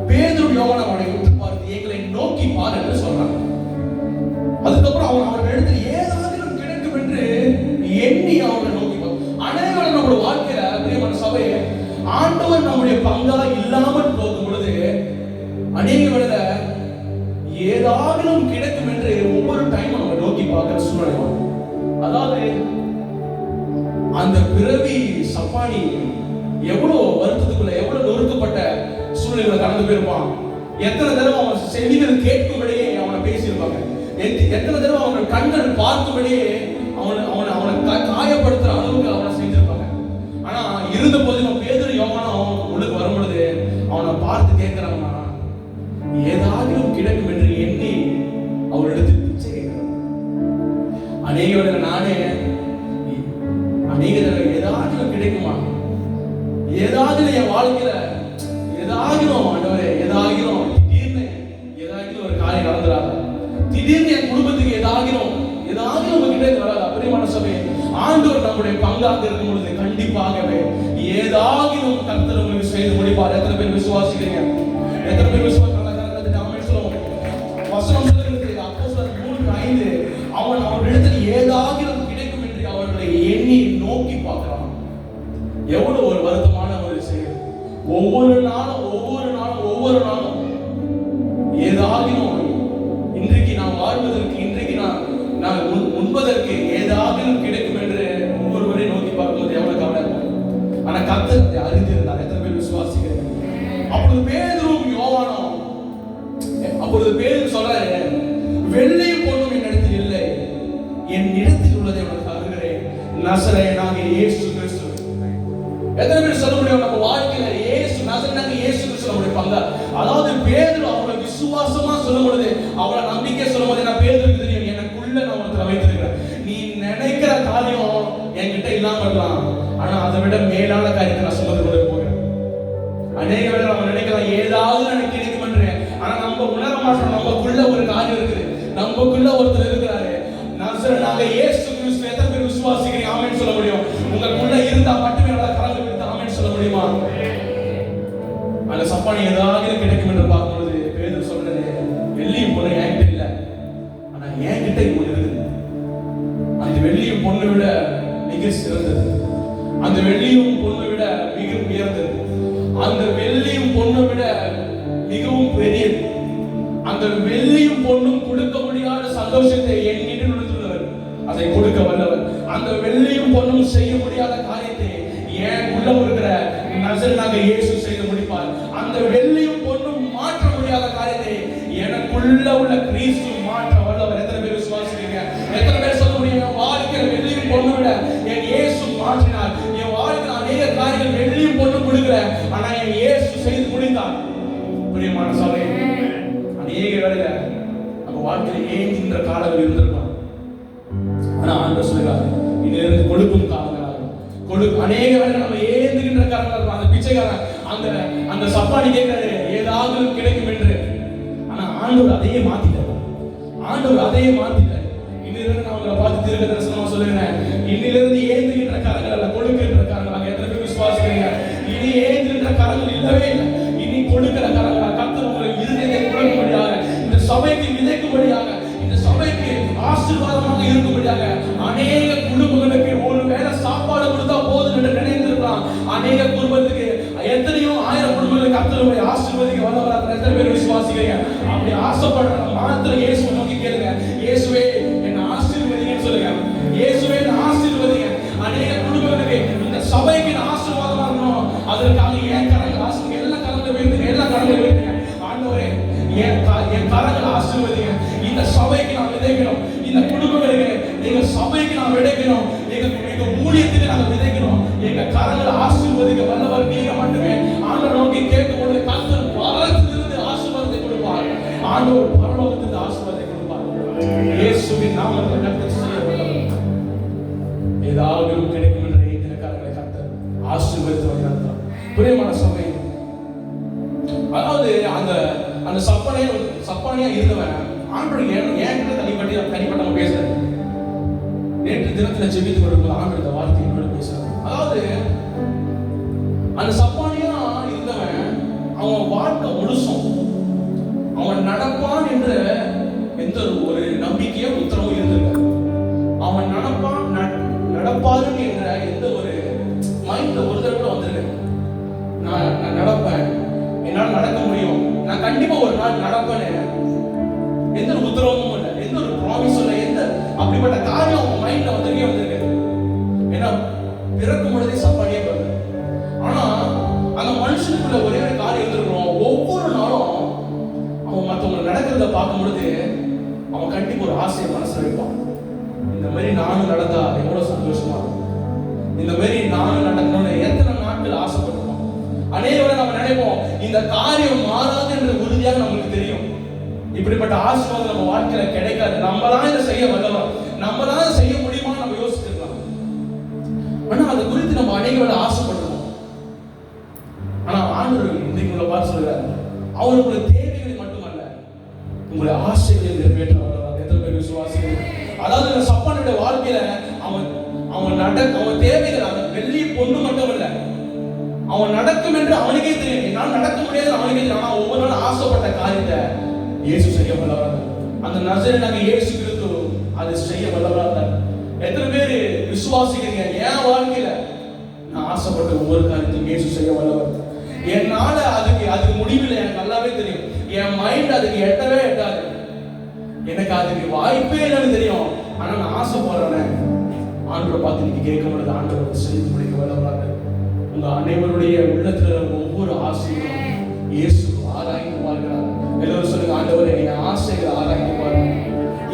பேதுரு யோவான் அவனை உற்று பார்த்து, எங்களை நோக்கி பார் என்று சொல்றான். அதுக்கப்புறம் அவர்கள் இடத்துல ஏதாவது கிடைக்கும் என்று எண்ணி அவனை நோக்கி பார். அனைவரும் நம்முடைய வாழ்க்கையில, பிரியமான சபை, ஆண்டவர் நம்முடைய பங்கா இல்லாமல் போகும் பொழுது அநேக வேளையில ஏதாகிலும் கிடைக்கும் என்று ஒவ்வொரு டைமும் நம்ம நோக்கி பார்க்கிற சூழ்நிலை. அதாவது அந்த பிறவி சப்பானி எவ்வளவு வருத்தத்துக்குள்ள, எவ்வளவு நொறுக்கப்பட்ட சூழ்நிலை கடந்து போயிருப்பான். எத்தனை தடவை அவன் செவிகள் கேட்கும்படியே அவனை பேசியிருப்பாங்க. எத்தனை தடவை அவன் கண்கள் பார்க்கும்படியே அவனை காயப்படுத்துற அளவுக்கு அவனை செஞ்சிருப்பாங்க. ஆனா இருந்த போதிலும் பேதுரு யோவானும் உள்ளுக்கு வரும் பொழுது அவனை பார்த்து கேட்கிறாங்கன்னா, ஏதாகிலும் கிடைக்கும் என்று எண்ணி அவரிடத்தில் பிச்சை கேட்கிறான். அநேக வேளை நானே அநேக தடவை ஏதாகிலும் கிடைக்குமா, ஏதாவது என் வாழ்க்கையில ஏதாகிலும் ஆண்டவரே, ஏதாகிலும் திடீர்னு ஏதாகிலும் ஒரு காரியம் நடந்துடாத, திடீர்னு என் குடும்பத்துக்கு ஏதாகிலும் உங்ககிட்ட வராது. பிரியமான சபையே, ஆண்டவர் நம்முடைய பங்காக இருக்கும் பொழுது கண்டிப்பாகவே ஏதாகிலும் கர்த்தர் உங்களுக்கு செய்து முடிப்பார். எத்தனை பேர் விசுவாசிக்கிறீங்க? எத்தனை பேர் விசுவாசிக்கிறீங்க? வசனம் சொல்லுகிறது, அப்போஸ்தலர் 3:5, அவனிடத்தில் ஏதாகிலும் கிடைக்கும் என்று அவர்களை எண்ணி நோக்கி பார்க்கிறான். எவ்வளவு ஒரு வருத்தமான ஒரு செயல். ஒவ்வொரு நாளும் ஏதாகிலும் இன்றைக்கு நாம் வாழ்வதற்கு இன்றைக்கு நான் உண்பதற்கு ஏதாவது கிடைக்கும் என்று ஒவ்வொருவரை நோக்கி பார்க்கும்போது எவ்வளவு கவலை இருக்கும். ஆனா கர்த்தர் அதை அறிந்திருந்தார். எத்தனை பேர் விசுவாசிக்கிறீங்க? அப்பொழுது பேதுரும் யோவானும் சொல்றாரு, வெள்ளையும் பொண்ணும் என்னிடத்தில் இல்லை, என் இடத்தில் உள்ளதை உனக்கு தருகிறேன், நசரேயனாகிய இயேசு கிறிஸ்து. எத்தனை பேர் சொல்ல முடியும் நம்ம வாழ்க்கையில இயேசு நசரேயனாகிய இயேசு கிறிஸ்து நம்முடைய பங்கா? அதாவது பேதுரு அவரை விசுவாசமா சொல்லும் பொழுது, அவரை நம்பிக்கை சொல்லும் போது, நான் பேதுருக்கு தெரியும் எனக்குள்ள நான் உனக்கு வைத்திருக்கிறேன். நீ நினைக்கிற காரியம் என்கிட்ட இல்லாம இருக்கலாம், ஆனா அதை விட மேலான காரியத்தை நான் சொல்றது கொண்டு போகிறேன். அநேக வேளை நம்ம நினைக்கலாம் ஏதாவது எனக்கு கிடைக்கும் என்று, ஆனா நம்ம உணர மாட்டோம். நமக்குள்ள ஒரு காரியம் இருக்குது, நமக்குள்ள ஒருத்தர் இருக்கிறாரு, நசரேயனாகிய இயேசு கிறிஸ்து. எத்தனை பேர் விசுவாசிக்கிறீங்க? ஆமென் சொல்ல முடியும்? உங்களுக்குள்ள இருந்தா மட்டுமே என்னால கரங்களை விட்டு ஆமென் சொல்ல முடியுமா? அந்த சப்பானி ஏதாவது கிடைக்கும் என்று பார்க்கும்போது பேதுரு சொல்றது, வெள்ளியும் பொண்ணு என்கிட்ட இல்லை, ஆனா என்கிட்ட ஒண்ணு இருக்குது. அந்த வெள்ளியும் பொண்ணை விட மிக சிறந்தது, அந்த வெள்ளியும் பொண்ணை விட மிக உயர்ந்தது, அந்த வெள்ளியும் பொண்ணை விட மிகவும் பெரியது. அந்த வெள்ளியும் பொண்ணும் கொடுக்க முடியாத சந்தோஷத்தை என்கிட்ட நுழைத்துள்ளவர், அதை கொடுக்க வல்லவர். அந்த வெள்ளியும் பொண்ணும் செய்ய முடியாத காரியத்தை ஏன் உள்ள இருக்கிற நசரேயனாகிய இயேசு செய்து முடிப்பார். அந்த வெள்ளியும் பொண்ணும் மாற்ற முடியாத காரியத்தை எனக்குள்ள உள்ள கிறிஸ்து மாற்ற வல்லவர். எத்தனை பேர் விசுவாசிக்கிறீங்க? எத்தனை பேர் சொல்ல முடியும்? என் வாழ்க்கையில வெள்ளியும் பொண்ணு விட என் இயேசு மாற்றினார். என் வாழ்க்கையில் அநேக காரியங்கள் வெள்ளியும் பொண்ணும் கொடுக்கிறேன், ஆனா என் இயேசு செய்து முடித்தார். பிரியமான சபையே, அநேக வேளையில நம்ம வாழ்க்கையில ஏங்குகின்ற காலங்கள் இருந்திருக்கலாம், ஆனா ஆண்டவர் சொல்கிறார், இதிலிருந்து கொடுக்கும் காலங்களாகும். அநேக வேளையில நம்ம ஏந்துகின்ற காலங்கள், அந்த பிச்சைக்காரன் அந்த சப்பானி கேட்கிறாரு ஏதாவது கிடைக்கும் என்று, ஆனா ஆண்டவர் அதையே மாத்திட்டார். ஆண்டவர் அதையே மாத்திட்டார். இன்னிலிருந்து நான் உங்களை பார்த்து தீர்க்க தரிசனமா சொல்லுகிறேன், இன்னிலிருந்து ஏந்துகின்ற காலங்கள் அல்ல, கொடுக்கின்ற காலங்களாக. எத்தனை பேர் விசுவாசிக்கிறீங்க? இனி ஏந்துகின்ற காலங்கள் இல்லவே இல்லை, இனி கொடுக்கிற காலங்களா. கர்த்தர் உங்களை இருதயத்தை குழம்பும்படியாக, இந்த சபைக்கு விதைக்கும்படியாக, இந்த சபைக்கு ஆசீர்வாதமாக இருக்கும்படியாக, அநேக குடும்பங்களுக்கு ஒரு வேளை சாப்பாடு கொடுத்தா போதும் என்று நினைந்திருக்கலாம். அநேக குடும்பத்துக்கு எத்தனையோ ஆயிரம் குடும்பங்களுக்கு கர்த்தர் ஆசீர்வதிக்க வல்லவராக. எத்தனை பேர் விசுவாசிக்கிறீங்க? அப்படி ஆசைப்படுற மாத்திரம் இயேசுவை நோக்கி கேளுங்க, இயேசுவே என்ன ஆசீர்வதிங்கன்னு சொல்லுங்க, இயேசுவே என்ன ஆசீர்வதிங்க. அநேக குடும்பங்களுக்கு இந்த சபைக்கு ஆசீர்வாதமா இருக்கணும், அதற்காக ஏன் கரங்கள் ஆசீர்வதிங்க, எல்லா கரங்களை வைத்துங்க, எல்லா கரங்களை வைத்துங்க. ஆண்டவரே என் கரங்களை ஆசீர்வதிங்க. இந்த சபைக்கு நான் விதைக்கணும், இந்த குடும்பங்களுக்கு எங்க சபைக்கு நான் விதைக்கணும், எங்க ஊழியத்துக்கு நாங்கள் விதைக்கணும். எங்க கரங்களை ஆசீர்வதிக்க வல்லவர் நீங்க மட்டுமே. ஆண்டவர் நோக்கி கேட்கும் பொழுது கர்த்தர் பரலோகத்திலிருந்து ஆசீர்வாதத்தை கொடுப்பார். ஆண்டவர் பரலோகத்திலிருந்து ஆசீர்வாதத்தை கொடுப்பார். இயேசுவின் நாமத்தில் கர்த்தர் செய்ய வல்லவர். ஏதாவது கிடைக்கும் என்ற இந்த கரங்களை கர்த்தர் ஆசீர்வதித்து வருகிறார். பிரியமான சபை, அதாவது அந்த சப்பானியா இருந்தவன் ஆண்டவர் ஏன் தனிப்பட்ட பேசுறேன். நேற்று தினத்துல ஜெபித்து கொண்டிருக்கும் ஆண்டவர் இந்த வார்த்தையோட பேசுறாங்க. அதாவது அந்த சப்பானியா இருந்தவன் அவன் வாழ்க்கை முழுசும் அவன் நடப்பான் என்ற எந்த ஒரு நம்பிக்கையோ உத்தரவும் இருந்திருக்க. அவன் நடப்பாரு என்ற எந்த ஒரு மைண்ட்ல ஒரு தடவை வந்திருக்க. நான் நடப்பேன், என்னால் நடக்க முடியும், நான் கண்டிப்பா ஒரு நாள் நடப்பேன்னு எந்த ஒரு உத்தரவும் இல்லை, எந்த ஒரு ப்ராமிஸும் இல்லை, எந்த அப்படிப்பட்ட காரியம் அவன் மைண்ட்ல வந்திருக்கு. ஏன்னா பிறக்கும் பொழுதே சப்பானியே பிறகு. ஆனா அந்த மனுஷனுக்குள்ள ஒரே ஒரு காரியம் இருந்திருக்கிறோம். ஒவ்வொரு நாளும் அவன் மற்றவங்க நடக்கிறத பார்க்கும் பொழுது அவன் கண்டிப்பா ஒரு ஆசையை மனசுல வைப்பான். இந்த மாதிரி நானும் நடந்தா எவ்வளவு சந்தோஷமா இருக்கும், இந்த மாதிரி நானும் நடக்கணும்னு எத்தனை நாட்கள் ஆசைப்பட்டிருக்கோம். அநேகரை நம்ம நினைப்போம் இந்த காரியம் மாறாது என்று உறுதியாக நமக்கு தெரியும். இப்படிப்பட்ட ஆசீர்வாதம் நம்ம வாழ்க்கையில கிடைக்காது. நம்ம தான் இதை செய்ய வல்லவன், நம்ம தான் இதை செய்ய முடியுமா நம்ம யோசிச்சிருக்கலாம். ஆனா அது குறித்து நம்ம அநேகரை ஆசைப்பட்டிருக்கோம். ஆனா ஆண்டவர் இன்னைக்கு உங்களை பார்த்து சொல்றாரு, அவர் உங்களுடைய தேவைகளை மட்டுமல்ல உங்களுடைய ஆசைகளை நிறைவேற்ற வல்லவர். எத்தனை பேர் விசுவாசிகள்? அதாவது இந்த சப்பானுடைய வாழ்க்கையில அவன் தேவைகள் அந்த வெள்ளி பொண்ணு மட்டும் இல்ல, அவன் நடக்கும் என்று அவனுக்கே தெரியும். என்னால் நடக்க முடியாது அவனுக்கே தெரியும். ஆனா ஒவ்வொரு நாள் ஆசைப்பட்ட காரியத்தை இயேசு செய்ய வல்லவராக. அந்த நசரேயனாகிய இயேசு கிறிஸ்து அதை செய்ய வல்லவராக. எத்தனை பேர் விசுவாசிக்கிறீங்க? என் வாழ்க்கையில நான் ஆசைப்பட்ட ஒவ்வொரு காரியத்தையும் இயேசு செய்ய வல்லவர். என்னால அதுக்கு முடிவில் எனக்கு நல்லாவே தெரியும். என் மைண்ட் அதுக்கு எட்டவே எட்டாது. எனக்கு அதுக்கு வாய்ப்பே இல்லைன்னு தெரியும். ஆனா நான் ஆசைப்படுறேன். ஆண்டவரை பார்த்து நீங்க கேட்க பொழுது ஆண்டவர் செய்து முடிக்க வல்லவராக. உங்க அனைவருடைய உள்ளத்துல ஒவ்வொரு ஆசையும் இயேசு ஆராய்ந்து பார்க்கிறார். எல்லாரும் சொல்லுங்க, ஆண்டவரே என் ஆசைகள் ஆராய்ந்து பாருங்க.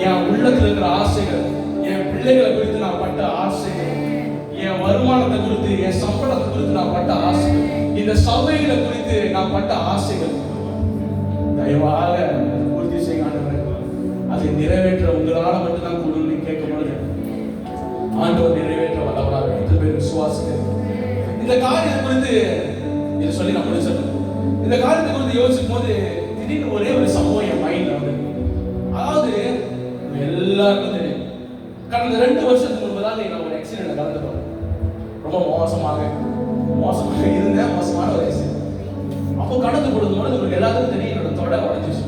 என் உள்ளத்துல இருக்கிற ஆசைகள், என் பிள்ளைகளை குறித்து நான் பட்ட ஆசைகள், என் வருமானத்தை குறித்து, என் சம்பளத்தை குறித்து நான் பட்ட ஆசைகள், இந்த சபைகளை குறித்து நான் பட்ட ஆசைகள், தயவாக பூர்த்தி செய்ய ஆண்டவரே. அதை நிறைவேற்ற உங்களால மட்டும்தான் கூடும்னு கேட்கும் பொழுது ஆண்டவர் நிறைவேற்ற வல்லவராக எத்தனை பேர் விசுவாசிக்கிறேன். இந்த காரியத்தை குறித்து இதை சொல்லி நான் முடிச்சிடறேன். இந்த காரியத்தை குறித்து யோசிக்கும் போது திடீர்னு ஒரே ஒரு சம்பவம் என் மைண்ட்ல வந்து, அதாவது எல்லாருக்கும் தெரியும், கடந்த 2 வருஷத்துக்கு முன்பதாக நான் ஒரு ஆக்சிடென்ட்ல கலந்து போனேன். ரொம்ப மோசமாக இருந்தேன், மோசமான ஒரு ஆக்சிடென்ட். அப்போ கடந்து கொடுக்கும்போது உங்களுக்கு எல்லாத்துக்கும் தெரியும், என்னோட தொடை உடஞ்சிச்சு,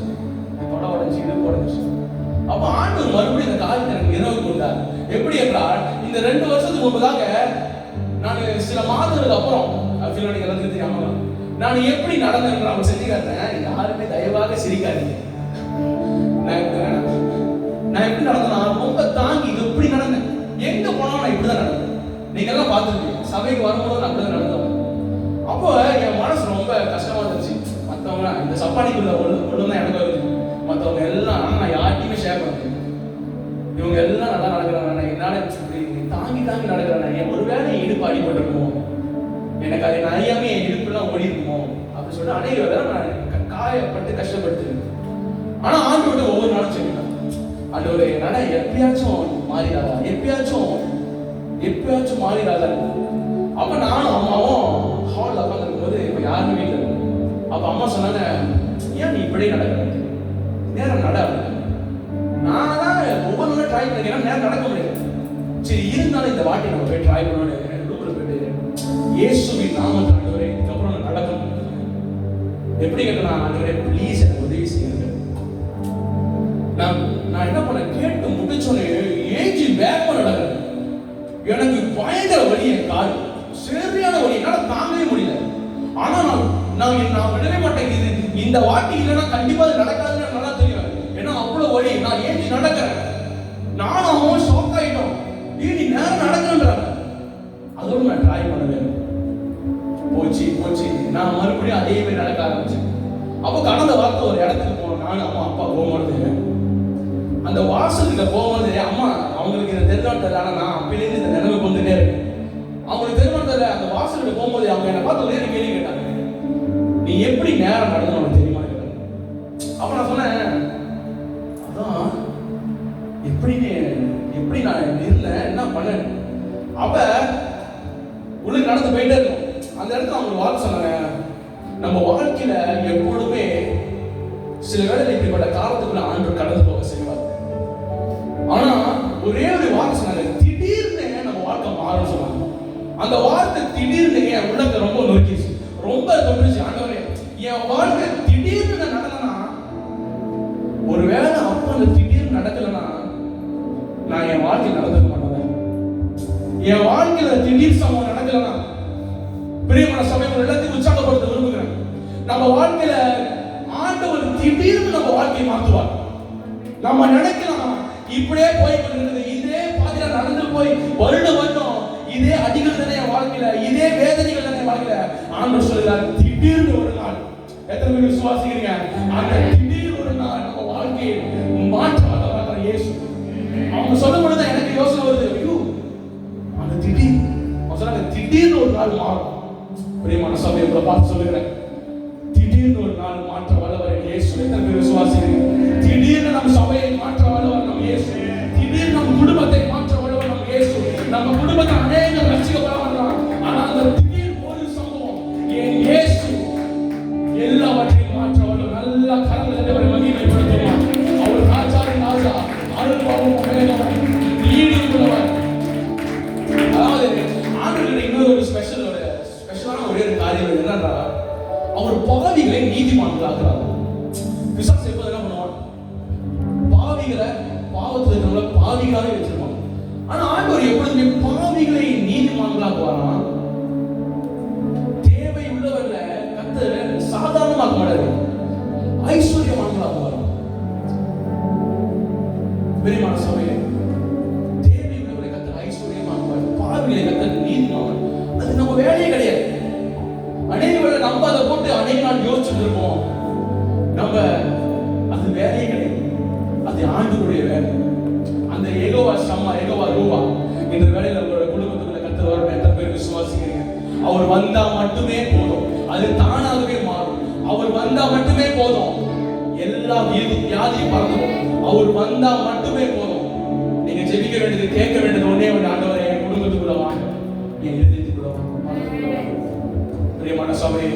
இடுப்பு உடஞ்சிச்சு. அப்போ ஆண்டவர் மறுபடியும் இந்த காரியத்தை எனக்கு நினைவு கொண்டார். எப்படி என்றால், இந்த 2 வருஷத்துக்கு முன்பதாக நான் சில மாதங்களுக்கு அப்புறம் எல்லாத்துக்கும் தெரியாம நான் எப்படி நடந்தேன் அவங்க செஞ்சு காட்டுறேன். யாருமே தயவாக சிரிக்காதீங்க. நான் எப்படி நடந்தேன்னா ரொம்ப தாங்கி எப்படி நடந்தேன். எங்க போனாலும் நான் இப்படிதான் நடந்தேன். நீங்க எல்லாம் பார்த்துருக்கீங்க. சபைக்கு வரும்போது நான் அப்படிதான் நடந்தேன். அப்போ என் மனசு ரொம்ப கஷ்டமா இருந்துச்சு. மற்றவங்க இந்த சப்பானிக்குள்ள ஒழுங்கு எனக்கு வருது. மற்றவங்க எல்லாம் நான் யார்ட்டையுமே ஷேர் பண்ணேன். இவங்க எல்லாம் நல்லா நடக்கிறாங்க, என்னால தாங்கி நடக்கிறாங்க. என் ஒருவேளை இடுப்பு அடிபட்டிருக்குமோ, எனக்கு அதை நிறையாமே என் இடுப்புலாம் ஓடி இருக்குமோ அப்படின்னு சொல்லிட்டு அநேக வேலை நான் காயப்பட்டு கஷ்டப்பட்டு. ஆனா ஆண்டவர்கிட்ட ஒவ்வொரு நாளும் சொல்லிட்டேன், ஆண்டவரே என்னால எப்பயாச்சும் மாறிடாதா, எப்பயாச்சும் மாறிடாதா. அப்ப நானும் அம்மாவும் ஹால்ல உட்காந்துருக்கும் போது இப்ப யாருமே வீட்டுல இருக்கு. அப்ப அம்மா சொன்னாங்க, ஏன் நீ இப்படியே நடக்கிற, நேரம் நட. நான் தான் ஒவ்வொரு நாளும் ட்ரை பண்ணிக்கிறேன், நேரம் நடக்க முடியாது. சரி இருந்தாலும் இந்த வாட்டி நம்ம போய் ட்ரை பண்ணணும். ரூம்ல போயிட்டு இயேசுவின் நாமத்தில் ஆண்டவரே இதுக்கப்புறம் நான் நடக்கணும். எப்படி கேட்டேன்னா, ஆண்டவரே ப்ளீஸ் எனக்கு உதவி செய்யுங்க. நான் என்ன பண்ண கேட்டு முடிச்சோன்னே ஏஞ்சி வேகமா நடக்கிறேன். எனக்கு பயங்கர வலி, என் கால் சரியான வலி, என்னால தாங்கவே முடியல. ஆனா நான் விடவே மாட்டேங்குது. இந்த வாட்டி இல்லைன்னா கண்டிப்பா அது நடக்காதுன்னு நல்லா தெரியும். ஏன்னா அவ்வளவு வலி. நான் ஏஞ்சி நடக்கிறேன். நானும் ஷாக் ஆயிட்டோம். நீ நேரம் நடக்கிறேன்றாங்க. அதோட நான் ட்ரை பண்ணவே போச்சு. நான் மறுபடியும் அதே மாதிரி நடக்க ஆரம்பிச்சேன். அப்போ கடந்த வாரத்தை ஒரு இடத்துக்கு போனோம். நானும் அம்மா அப்பா போகும்போது அந்த வாசல்கிட்ட போகும்போது அம்மா அவங்களுக்கு இந்த தெரிஞ்சாலும் தெரியல, ஆனா நான் அப்பயிலேருந்து இந்த நினைவுக்கு வந்துட்டே இருக்கேன். அவங்களுக்கு தெரிஞ்சாலும் தெரியல, அந்த வாசல்கிட்ட போகும்போது அவங்க என்னை பார்த்து ஒரே கேள்வி கேட்டாங்க, நீ எப்படி நேரம் நடந்தது உனக்கு தெரியுமா கேட்டாங்க. அப்ப நான் சொன்னேன், அதான் எப்படி நான் இருந்தேன், என்ன பண்ணேன். அப்ப உள்ள நடந்து போயிட்டே இருக்கும். அந்த இடத்துல அவங்க வாக்கு சொன்னாங்க, நம்ம வாழ்க்கையில எப்பொழுதுமே சில வேளையில இப்படிப்பட்ட காலத்துக்குள்ள ஆண்டு கடந்து போக செய்வார். ஆனா ஒரே ஒரு வார்த்தை சொன்னாங்க, திடீர்னு நம்ம வாழ்க்கை மாறும் சொன்னாங்க. அந்த வார்த்தை திடீர்னு என் உள்ளத்தை ரொம்ப நோக்கிச்சு, ரொம்ப தொட்டுச்சு. ஆண்டவரே என் வாழ்க்கை திடீர்னு நடக்கலனா, ஒருவேளை அப்ப அந்த திடீர்னு நடக்கலனா நான் என் வாழ்க்கையில் நடந்துக்க மாட்டேன். என் வாழ்க்கையில திடீர் சம்பவம் நடக்கலனா, பிரியமான சபைகள் எல்லாத்தையும் உற்சாகப்படுத்த விரும்புகிறேன். நம்ம வாழ்க்கையில ஆண்டவர் திடீர்னு நம்ம வாழ்க்கையை மாற்றுவார். நம்ம நினைக்கலாம் இப்படியே போய் கொண்டிருக்கிறது, இதே பாதையில நடந்து போய் வருடம் இதே அடிகள் தானே என் வாழ்க்கையில, இதே வேதனைகள் தானே வாழ்க்கையில. ஆண்டவர் சொல்கிறார், திடீர்னு ஒரு நாள். எத்தனை பேர் விசுவாசிக்கிறீங்க? அந்த திடீர் ஒரு நாள் நம்ம வாழ்க்கையை மாற்ற வல்லவரான இயேசு. அவங்க சொல்லும் பொழுது எனக்கு யோசனை வருது, ஐயோ அந்த திடீர், அவங்க சொன்னாங்க திடீர்னு ஒரு நாள் மாறும். பிரியமான சபையை பார்த்து சொல்லுகிறேன், திடீர்னு ஒரு நாள் மாற்ற வல்லவர் இயேசு. எத்தனை பேர் விசுவாசிக்கிறீங்க? திடீர்னு நம்ம சபையை மாற்ற வல்லவர் நம்ம இயேசு. திடீர்னு நம்ம குடும்பத்தை மாற்ற வல்லவர் நம்ம இயேசு. நம்ம குடும்பத்தை அநேக ரட்சிக்கப்படலாம். ஆனா அந்த திடீர் ஒரு சம்பவம் என் இயேசு எல்லாவற்றையும் மாற்ற வல்லவர். நல்ல கரங்களை அவரை மகிமைப்படுத்துவார். அவர் ராஜாவின் ராஜா, அருள்பாவும் அமேகவர், நீதியுள்ளவர். அதாவது ஆண்டவருடைய இன்னொரு ஸ்பெஷலான ஒரே ஒரு காரியம் என்னன்னா, அவர் பாவிகளை நீதிமான்களாக்குறார். பிசாசு எப்போது என்ன பண்ணுவான்? பாவிகளை பாவத்தில் இருக்கிறவங்கள பாவிகளாவே வச்சிருப்பான். ஆனா ஆண்டவர் எப்பொழுதுமே பாவிகளை நீதிமான்களாக்குவாரா? தேவை உள்ளவர்ல கர்த்தர் சாதாரணமாக மாட்டாரு, ஐஸ்வர்யமான்களாக்குவார். பிரியமான சபையே, தேவையுள்ளவரை கர்த்தர் ஐஸ்வர்யமாக்குவார், பாவிகளை கர்த்தர் நீதிமான். அது நம்ம வேலையே கிடையாது. அநேக வேளை நம்ம அதை போட்டு அநேக நாள் யோசிச்சுட்டு இருப்போம். நம்ம அது வேலையே கிடையாது. அது ஆண்டவருடைய வேலை. அந்த யெகோவா ஷம்மா, யெகோவா ரூவா இந்த வேலையில உங்களோட குடும்பத்துக்குள்ள கர்த்தர் வர எத்தனை பேர் விசுவாசிக்கிறீங்க? அவர் வந்தா மட்டுமே போதும். அது தானாகவே மாறும். அவர் வந்தா மட்டுமே போதும். எல்லா வியாதியும் பறந்துடும். அவர் வந்தா மட்டுமே போதும். நீங்க ஜெபிக்க வேண்டியது, கேட்க வேண்டியது ஒன்னே ஒன்று, ஆண்டவரே என் குடும்பத்துக்குள்ள வாங்க, என் இதயத்துக்குள்ள வாங்க. பிரியமான சபையே,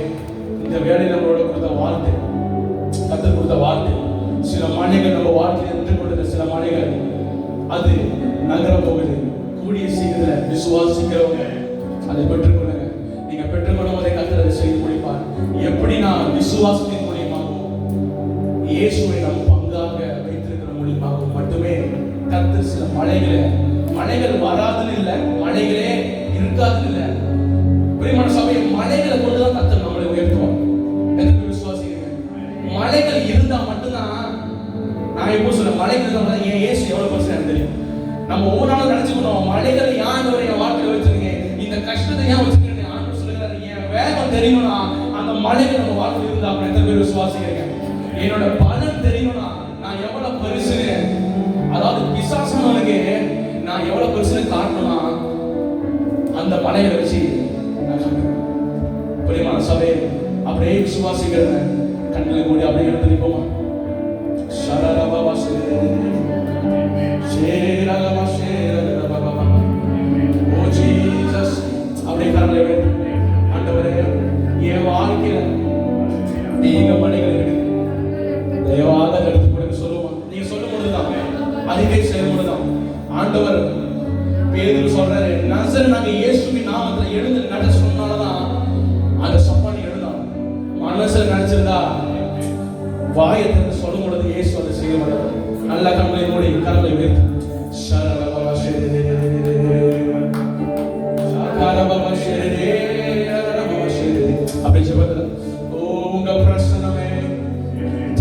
இந்த வேலையில நம்மளோட கொடுத்த வார்த்தை, கர்த்தர் கொடுத்த வார்த்தை, சில மனைகள் நம்ம வாழ்க்கையில் நின்று கொடுத்த சில மனைகள் அது நகர போகுது. கூடிய சீக்கிரம் விசுவாசிக்கிறவங்க அதை பெற்றுக்கொள்ளுங்க. நீங்க பெற்றுக்கொள்ளும் போதே கர்த்தர் அதை செய்து முடிப்பார். எப்படி நான் விசுவாசத்தின் மூலியமாகவும் இயேசுவை நம் பங்காக வைத்திருக்கிற மூலியமாகவும் மட்டுமே கர்த்தர் சில மலைகள் வராதுன்னு இல்லை, மலைகளே இருக்காதுன்னு இல்லை. பிரியமான சபையை, மலைகளை கொண்டுதான் கர்த்தர் நம்மளை உயர்த்துவார். எதற்கு விசுவாசிக்கிறீங்க? மலைகள் இருந்தா மட்டும்தான். நான் எப்போ சொல்ல மலைகள் இருந்தால் ஏன் இயேசு எவ்வளவு பிரச்சனை எனக்கு தெரியும். நம்ம ஒவ்வொரு நாளும் நினைச்சுக்கணும், மலைகள் ஏன் என் வாழ்க்கையில வச்சிருக்கீங்க, இந்த கஷ்டத்தை ஏன் வச்சிருக்கீங்க. ஆண்டவர் சொல்லுகிறாரு, என் வேகம் தெரியணும்னா அந்த மலைகள் நம்ம வாழ்க்கையில் இருந்தா அப்படி எத்தனை பேர் விசுவாசிக்கிறீங்க? என்னோட பலன் தெரியணும்னா நான் எவ்வளவு பெருசுன்னு, அதாவது பிசாசனவனுக்கு நான் எவ்வளவு பெருசுன்னு காட்டணும்னா அந்த மலைகளை வச்சு நான் காட்டுறேன். பிரியமான சபையே, அப்படியே விசுவாசிக்கிறத கண்களை மூடி அப்படியே எழுந்திருப்போமா? ஷரரபவ ஷேரரபவ ஷேரரபவ. ஓ ஜீசஸ், அப்படியே கரங்களை வைத்து, ஆண்டவரே என் வாழ்க்கையில நீங்க மலைகள் இருக்கு, தயவாக எடுத்து கொடுங்க சொல்லுமா? நீங்க சொல்லும் பொழுதுதான், அதுவே செய்யும் பொழுதுதான் ஆண்டவர் பேதுரு சொல்றாரு, நாங்க இயேசுவின் நாமத்துல எழுந்து நட சொன்னாலதான் அந்த சப்பானி எழுதான். மனசுல நினைச்சிருந்தா வாயை திறந்து சொல்லும் பொழுது இயேசு அதை செய்ய மாட்டார். நல்ல கண்களை மூடி கரங்களை உயர்த்தி ஷரரபவ ஷேரரபவ ஷேரரபவ அப்படி ஜெபத்துல, ஓ உங்க பிரசன்னமே,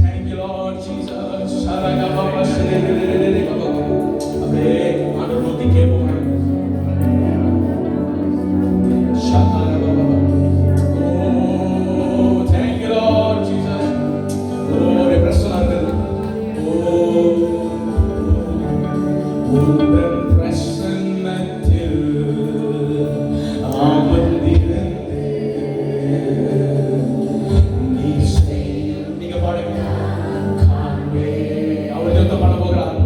thank you Lord Jesus, ஷரரபவ ஷேரரபவ. அப்படியே ஆண்டவரை நோக்கி கேட்போம். நீங்க பாடுங்க. அவர் யுத்தம் பண்ண போகிறார்.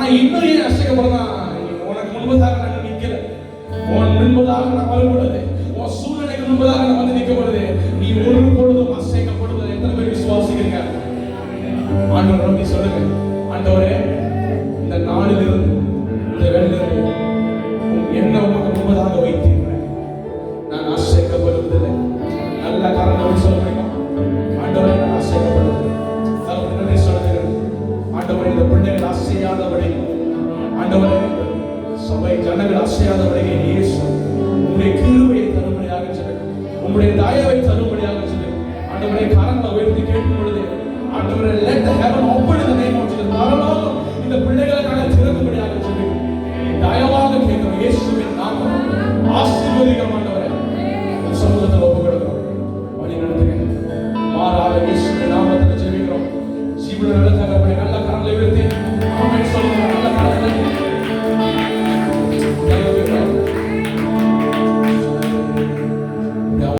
ஆனா இன்னும் ஏன் அசைக்கப்படுறான்? உனக்கு முன்பதாக நான் நிக்கல, உன் முன்பதாக நான் வரக்கூடாது, உன் சூழ்நிலைக்கு முன்பதாக நான் வந்து நிற்கப்படுது. நீ ஒரு பொழுதும் அசைக்கப்படுவது எத்தனை பேர் விசுவாசிக்கிறீங்க? ஆண்டவர் நோக்கி சொல்லுங்க, ஆண்டவரே இந்த நாளிலிருந்து இந்த வேலையிலிருந்து என்ன உமக்கு முன்பதாக வைத்திருக்கிறேன், நான் அசைக்கப்படுவதில்லை. நல்ல காரணம் சொல்ல முடியுமா? ஆண்டவரே நான் அசைக்கப்படுவதில்லை. தரப்பட்ட சொல்லுகிறேன், ஆண்டவரே இந்த பிள்ளைகள் அசையாதபடி, ஆண்டவரே சபை ஜனங்கள் அசையாதபடி இயேசு உங்களுடைய கிருபையை தரும்படியாக சொல்லுங்கள், உங்களுடைய தயவை தரும்படியாக சொல்லுங்கள். ஆண்டவரே கரங்களை உயர்த்தி கேட்கும் பொழுது, ஆண்டவரே let the heaven open